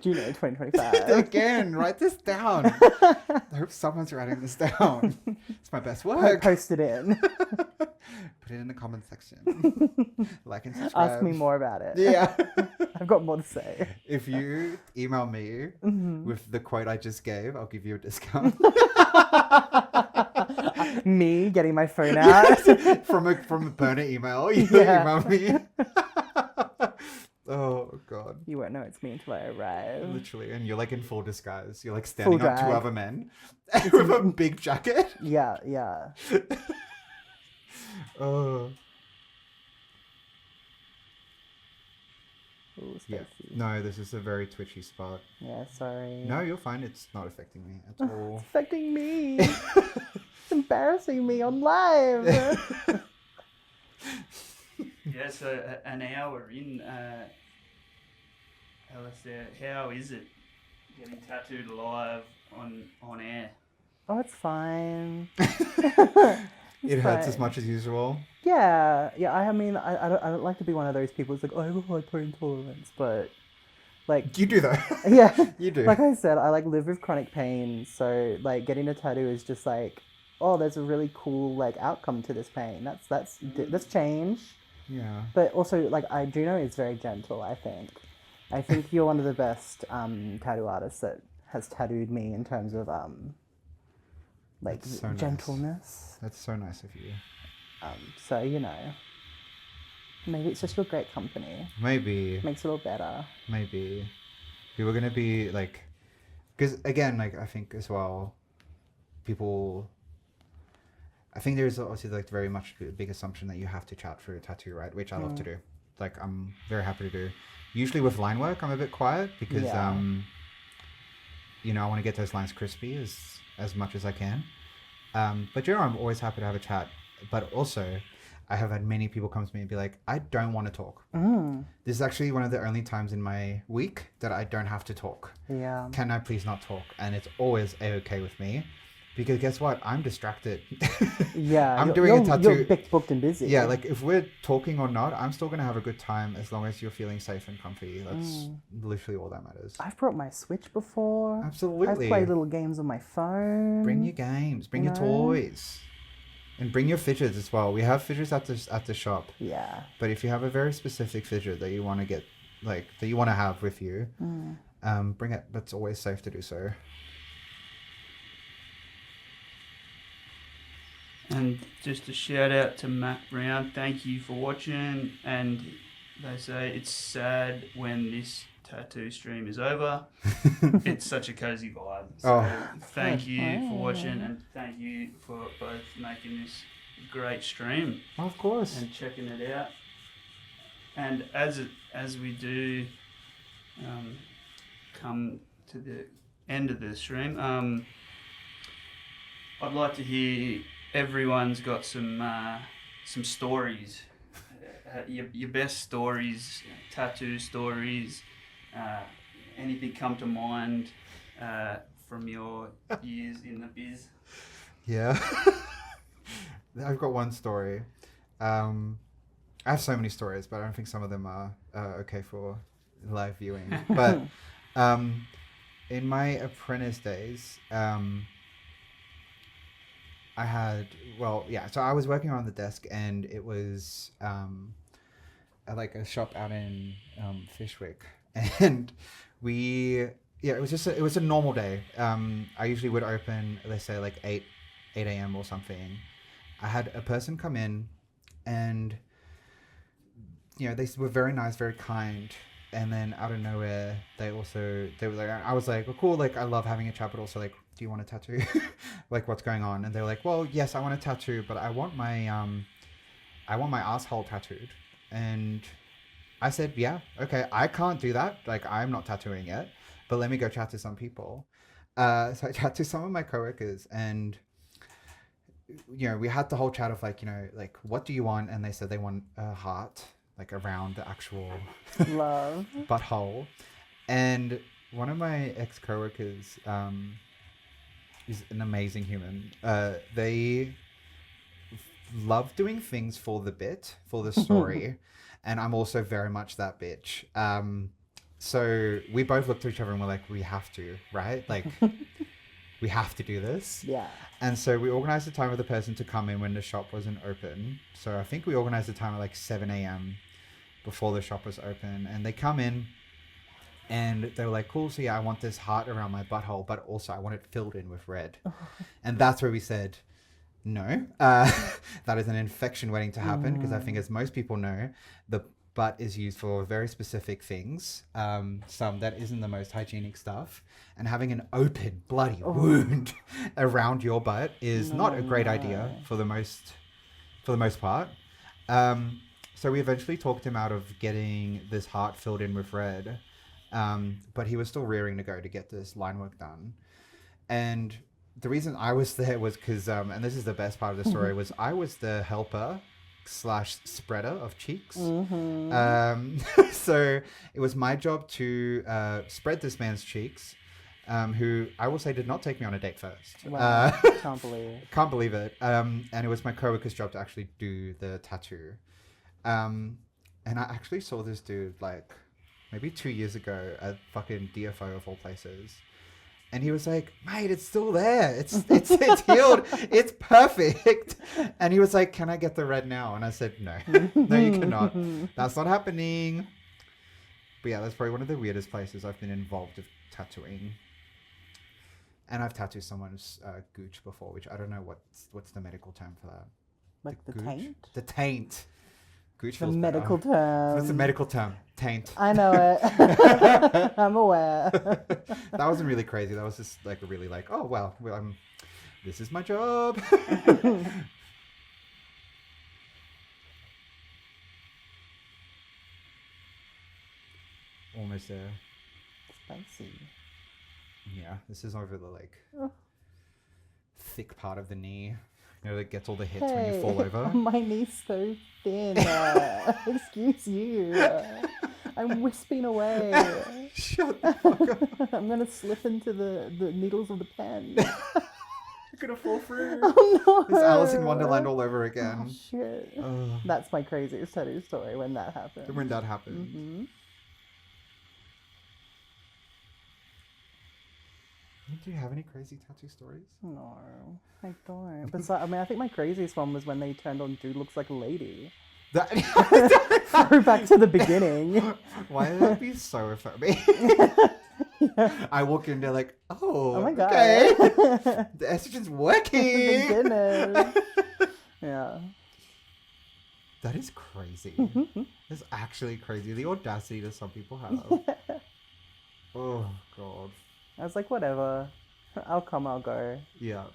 Juno 2025. Again, write this down. I hope someone's writing this down. It's my best work. Post it in. Put it in the comment section. Like and subscribe. Ask me more about it. Yeah. I've got more to say. If you email me with the quote I just gave, I'll give you a discount. Me getting my phone out. from a burner email. You Yeah. email me. Oh god. You won't know it's me until I arrive. Literally, and you're like in full disguise. You're like standing Full up to drag. other men with a big jacket. Yeah, yeah. Oh. Ooh, Yeah. spicy. No, this is a very twitchy spot. Yeah, sorry. No, you'll find it's not affecting me at all. It's affecting me. It's embarrassing me on live. Yeah, so an hour in, Alistair, how is it getting tattooed live on air? Oh, it's fine. It hurts as fine. much as usual. Yeah, yeah. I mean, I don't like to be one of those people. It's like, oh, I have a high pain tolerance, but like, You do though. yeah, You do. like I said, I like live with chronic pain, so like getting a tattoo is just like, oh, there's a really cool like outcome to this pain. That's change. Yeah. But also, like, Juno is very gentle, I think you're one of the best tattoo artists that has tattooed me in terms of, like, That's so nice. gentleness. That's so nice of you. So, you know, maybe it's just your great company. Maybe. Makes it all better. Maybe. People are going to be like... Because, again, like, I think as well, people... I think there's obviously like very much a big assumption that you have to chat for a tattoo, right? Which I love to do. Like I'm very happy to do. Usually with line work, I'm a bit quiet because Yeah. you know, I want to get those lines crispy as much as I can. But you know, I'm always happy to have a chat. But also, I have had many people come to me and be like, I don't want to talk. This is actually one of the only times in my week that I don't have to talk. Yeah. Can I please not talk? And it's always a-okay with me. Because guess what? I'm distracted. Yeah. I'm you're- doing a you're- tattoo. You're booked and busy. Yeah, like if we're talking or not, I'm still going to have a good time as long as you're feeling safe and comfy. That's literally all that matters. I've brought my Switch before. Absolutely. I've played little games on my phone. Bring your games, bring your know? toys. And bring your fidgets as well. We have fidgets at the shop. Yeah. But if you have a very specific fidget that you want to get, like, that you want to have with you, bring it. That's always safe to do so. And just a shout out to Matt Brown. Thank you for watching. And they say it's sad when this tattoo stream is over. It's such a cozy vibe. So thank you for watching, and thank you for both making this great stream. Of course. And checking it out. And as we do come to the end of the stream, I'd like to hear everyone's got some stories. Your best stories, tattoo stories, anything come to mind from your years in the biz? Yeah. I've got one story. I have so many stories, but I don't think some of them are okay for live viewing. But in my apprentice days, I had, so I was working on the desk, and it was at like a shop out in Fishwick, and it was a normal day. I usually would open, let's say like 8 a.m. or something. I had a person come in, and they were very nice, very kind. And then out of nowhere, they were like, I was like, well, cool, like I love having a chat, but also like, do you want a tattoo? Like, what's going on? And they were like, well, yes, I want a tattoo, but I want my asshole tattooed. And I said, yeah, okay, I can't do that. Like, I'm not tattooing yet, but let me go chat to some people. So I chat to some of my coworkers, and we had the whole chat of like, like, what do you want? And they said they want a heart, like around the actual love butthole. And one of my ex-coworkers is an amazing human. They love doing things for the bit, for the story. And I'm also very much that bitch. So we both looked at each other and we're like, we have to, right? Like, we have to do this. Yeah. And so we organized the time for the person to come in when the shop wasn't open. So I think we organized the time at like 7 a.m. before the shop was open. And they come in and they were like, cool, so yeah, I want this heart around my butthole, but also I want it filled in with red. And that's where we said, no, that is an infection waiting to happen, because I think, as most people know, the butt is used for very specific things, some that isn't the most hygienic stuff, and having an open bloody wound around your butt is not a great idea for the most part. So we eventually talked him out of getting this heart filled in with red, but he was still rearing to go to get this line work done. And the reason I was there was because, and this is the best part of the story, was I was the helper / spreader of cheeks. So it was my job to spread this man's cheeks, who I will say did not take me on a date first. Wow. Can't believe it. And it was my coworker's job to actually do the tattoo. And I actually saw this dude like maybe 2 years ago at fucking DFO of all places. And he was like, mate, it's still there. It's healed. It's perfect. And he was like, can I get the red now? And I said, no, no, you cannot. That's not happening. But yeah, that's probably one of the weirdest places I've been involved with tattooing. And I've tattooed someone's gooch before, which I don't know what's the medical term for that. Like the gooch? taint? The taint. Gooch The feels medical better. term. What's the medical term? Taint. I know it. I'm aware. That wasn't really crazy. That was just like really like, oh, well, this is my job. Almost there. Spicy. Yeah, this is over the thick part of the knee. That gets all the hits when you fall over. My knee's so thin. Excuse you. I'm wisping away. Shut the fuck up. I'm going to slip into the needles of the pen. You're going to fall through. Oh, no. It's Alice in Wonderland all over again. Oh, shit. Ugh. That's my craziest tattoo story when that happened. When that happened. Mm-hmm. Do you have any crazy tattoo stories? No, I don't. But I think my craziest one was when they turned on Dude Looks Like a Lady. Throw back to the beginning. Why did that be so affirming? Yeah. I walk in, they're like, oh my God. Okay. The estrogen's working. Thank goodness. Yeah. That is crazy. That's actually crazy. The audacity that some people have. Oh god. I was like, whatever. I'll come, I'll go. Yeah.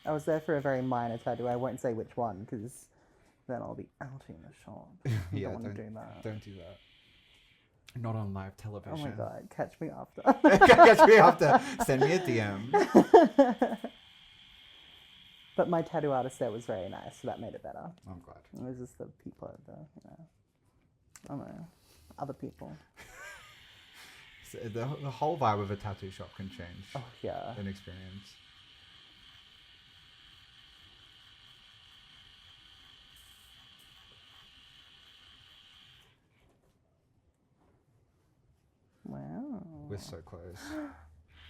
I was there for a very minor tattoo. I won't say which one because then I'll be outing the shop. I Yeah, don't want to do that. Don't do that. Not on live television. Oh my god, catch me after. Catch me after. Send me a DM. But my tattoo artist there was very nice, so that made it better. I'm glad. It was just the people at the, I don't know, other people. So the whole vibe of a tattoo shop can change Oh yeah. an experience. Wow. We're so close.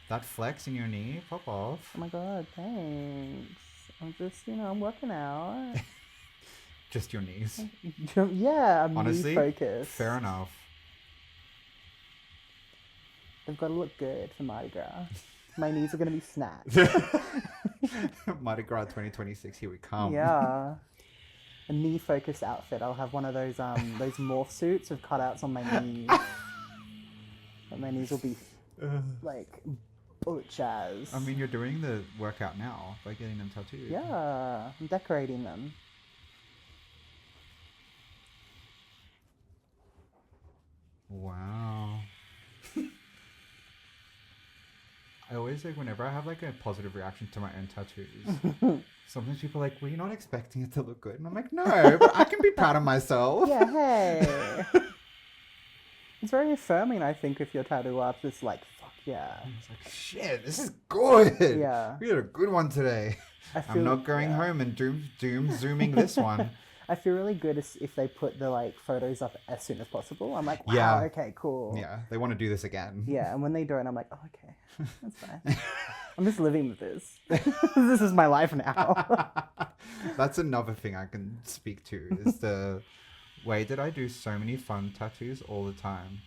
That flex in your knee, pop off. Oh my god, thanks. I'm just, I'm working out. Just your knees. Yeah, I'm Honestly, knee focused. fair enough. They've got to look good for Mardi Gras. My knees are going to be snatched. Mardi Gras 2026, here we come. Yeah. A knee focused outfit. I'll have one of those morph suits with cutouts on my knees. And my knees will be like butch as. I mean, you're doing the workout now by getting them tattooed. Yeah, I'm decorating them. Wow. I always like whenever I have like a positive reaction to my own tattoos. Sometimes people are like, "Were you not expecting it to look good?" And I'm like, "No, but I can be proud of myself." Yeah, hey. It's very affirming, I think, if your tattoo artist like, fuck yeah. It's like, shit, this is good. Yeah. We had a good one today. I'm not going home and zooming this one. I feel really good if they put the like photos up as soon as possible. I'm like, wow, Yeah. okay, cool. Yeah, they want to do this again. Yeah, and when they do it, I'm like, oh, okay, that's fine. I'm just living with this. This is my life now. That's another thing I can speak to is the way that I do so many fun tattoos all the time,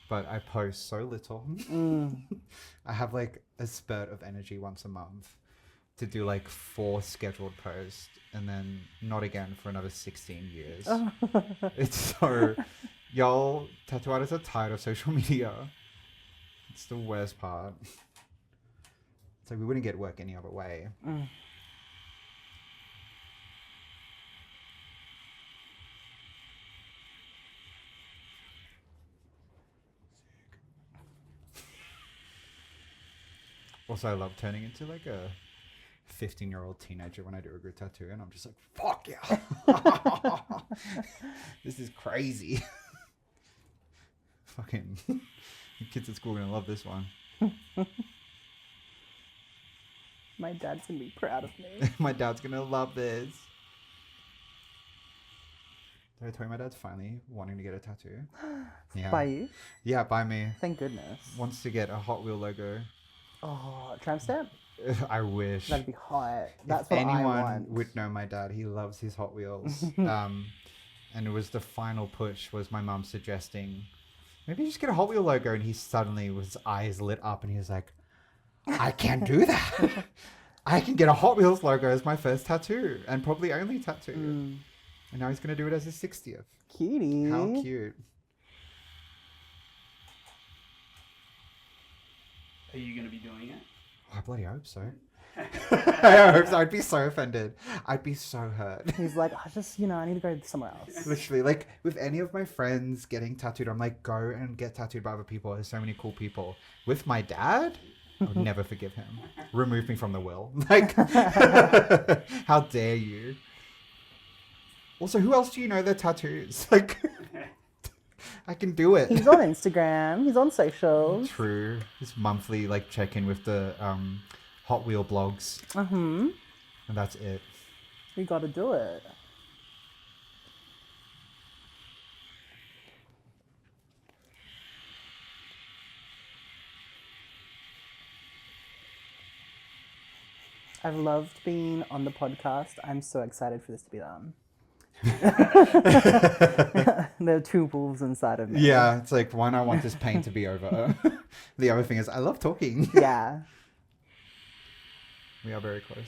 but I post so little. I have like a spurt of energy once a month to do like 4 scheduled posts and then not again for another 16 years. It's so, y'all tattoo artists are tired of social media. It's the worst part. It's like we wouldn't get work any other way. Also, I love turning into like a 15-year-old teenager when I do a good tattoo, and I'm just like, fuck yeah. This is crazy. Fucking the kids at school are gonna love this one. My dad's gonna be proud of me. My dad's gonna love this. Did I tell you my dad's finally wanting to get a tattoo? Yeah. By you? Yeah, by me. Thank goodness. Wants to get a Hot Wheel logo. Oh, tramp stamp? I wish. That'd be hot. That's If what I anyone want. would know my dad, he loves his Hot Wheels. And it was the final push was my mum suggesting, maybe just get a Hot Wheel logo. And he suddenly, with his eyes lit up, and he was like, I can't do that. I can get a Hot Wheels logo as my first tattoo and probably only tattoo. And now he's going to do it as his 60th. Cutie. How cute. Are you going to be doing it? Oh, I bloody hope so. I hope so. I'd be so offended. I'd be so hurt. He's like, I just, I need to go somewhere else. Literally, like with any of my friends getting tattooed, I'm like, go and get tattooed by other people. There's so many cool people. With my dad, I would never forgive him. Remove me from the will. Like, how dare you? Also, who else do you know their tattoos? Like, I can do it. He's on Instagram. He's on socials. True. His monthly like check-in with the Hot Wheel blogs. And that's it. We got to do it. I've loved being on the podcast. I'm so excited for this to be done. There are 2 wolves inside of me. Yeah, it's like, one, I want this pain to be over. The other thing is, I love talking. Yeah. We are very close.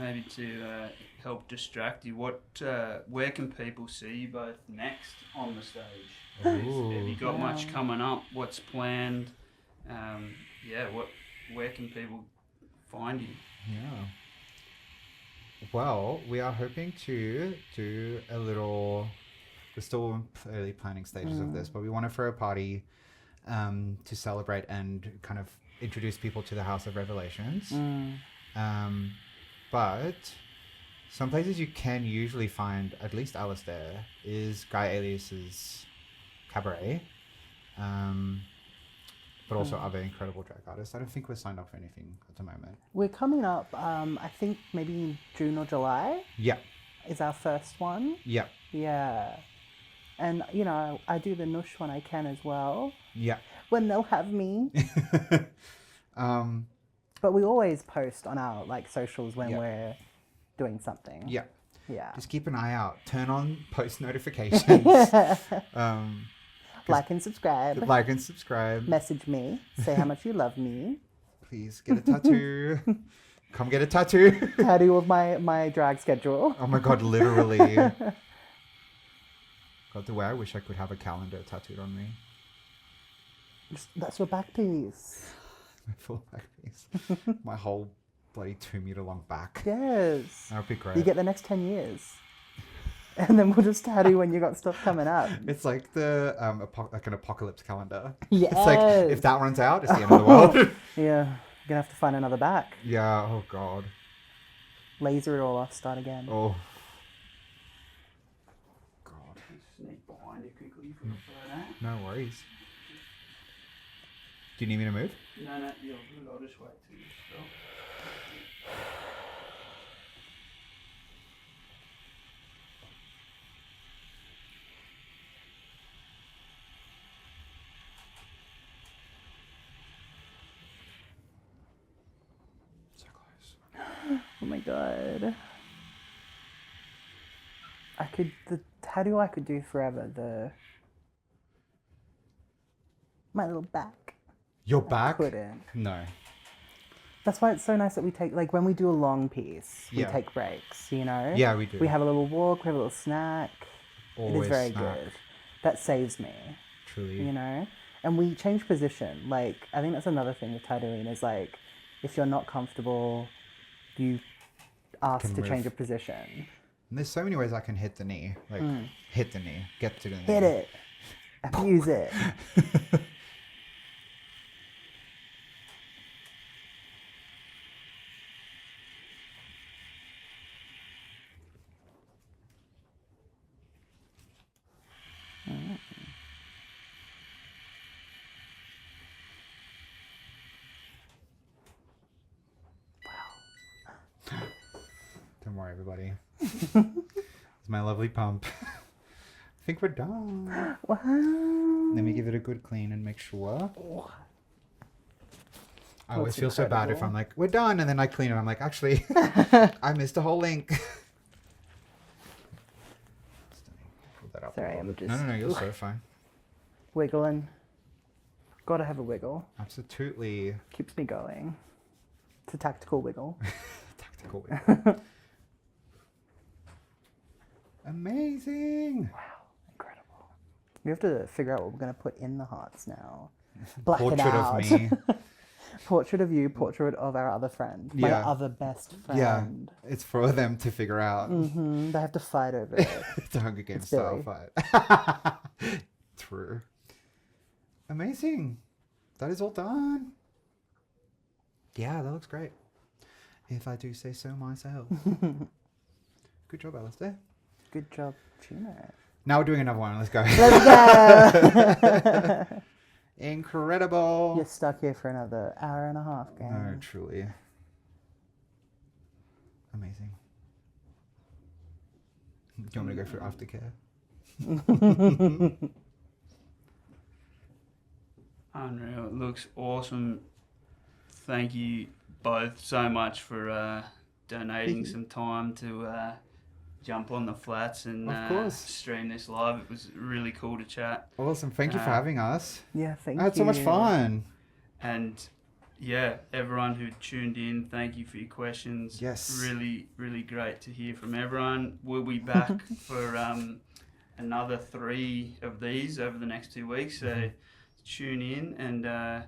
maybe to help distract you, where can people see you both next on the stage? Have you got much coming up? What's planned? Where can people find you? Yeah. Well, we are hoping to do a little. We're still in early planning stages of this, but we want to throw a party to celebrate and kind of introduce people to the House of Revelations. But some places you can usually find, at least Alistair, is Guy Alias's Cabaret. But also other incredible drag artists. I don't think we're signed up for anything at the moment. We're coming up, I think maybe in June or July. Yeah. Is our first one. Yeah. Yeah. And, you know, I do the Nush when I can as well. Yeah. When they'll have me. But we always post on our, like, socials when we're doing something. Yeah. Yeah. Just keep an eye out. Turn on post notifications. Like and subscribe. Like and subscribe. Message me. Say how much you love me. Please get a tattoo. Come get a tattoo. Tattoo of my drag schedule. Oh my god, literally. God, the way I wish I could have a calendar tattooed on me. That's your back piece. My full back piece. My whole bloody 2 meter long back. Yes. That would be great. You get the next 10 years. And then we'll just tattoo when you got stuff coming up. It's like the like an apocalypse calendar. Yes. It's like if that runs out, it's the end of the world. Yeah. You're gonna have to find another back. Yeah. Oh god. Laser it all off. Start again. Oh. God. Sneak behind you quickly for that. No worries. Do you need me to move? No, you're good. I'll just wait till you stop. Oh my god. The tattoo I could do forever, my little back. Your back? Couldn't. No. That's why it's so nice that we take, like, when we do a long piece, we Yeah. take breaks, you know? Yeah, we do. We have a little walk, we have a little snack. Always it is very snack. good. That saves me, Truly. you know? And we change position. Like, I think that's another thing with tattooing is, like, if you're not comfortable, you ask Can to move. change a position. And there's so many ways I can hit the knee. Like, hit the knee. Get to the knee. Hit it. Abuse it. Don't worry, everybody. It's my lovely pump. I think we're done. Wow. Let me give it a good clean and make sure. I always That's feel so bad if incredible. I'm like, we're done, and then I clean it. I'm like, actually, I missed a whole link. Pull that up a Sorry, little I'm bit. just- No, you're so fine. Wiggling. Gotta have a wiggle. Absolutely. Keeps me going. It's a tactical wiggle. Tactical. Amazing. Wow, incredible. We have to figure out what we're going to put in the hearts now. Black it Portrait out. of me. Portrait of you, portrait of our other friend. My Yeah. other best Yeah, friend. it's for them to figure out. They have to fight over it. It's a Hunger Games It's style Billy. fight. True. Amazing. That is all done. Yeah, that looks great. If I do say so myself. Good job, Alistair. Good job, Juno. Now we're doing another one. Let's go. Let's go! Incredible. You're stuck here for another hour and a half, gang. No, truly. Amazing. Do you want me to go for aftercare? Unreal. It looks awesome. Thank you both so much for donating some time to jump on the flats and Of course. stream this live. It was really cool to chat. Awesome. Thank you for having us. Yeah, thank you. I had so much fun. And yeah, everyone who tuned in, thank you for your questions. Yes. Really, really great to hear from everyone. We'll be back for another 3 of these over the next 2 weeks. So tune in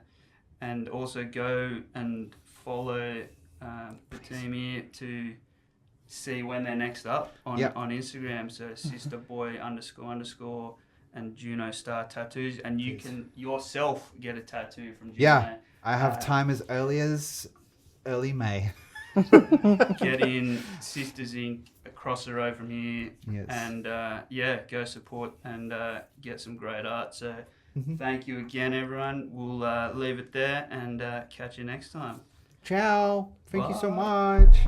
and also go and follow the team here to see when they're next up on Instagram. So SISTAboy__ and Juno Star Tattoos, and you can yourself get a tattoo from Juno. Yeah, I have time as early as early May. Get in Sisters Inc. across the road from here, and go support and get some great art. So thank you again, everyone. We'll leave it there and catch you next time. Ciao. Thank you so much.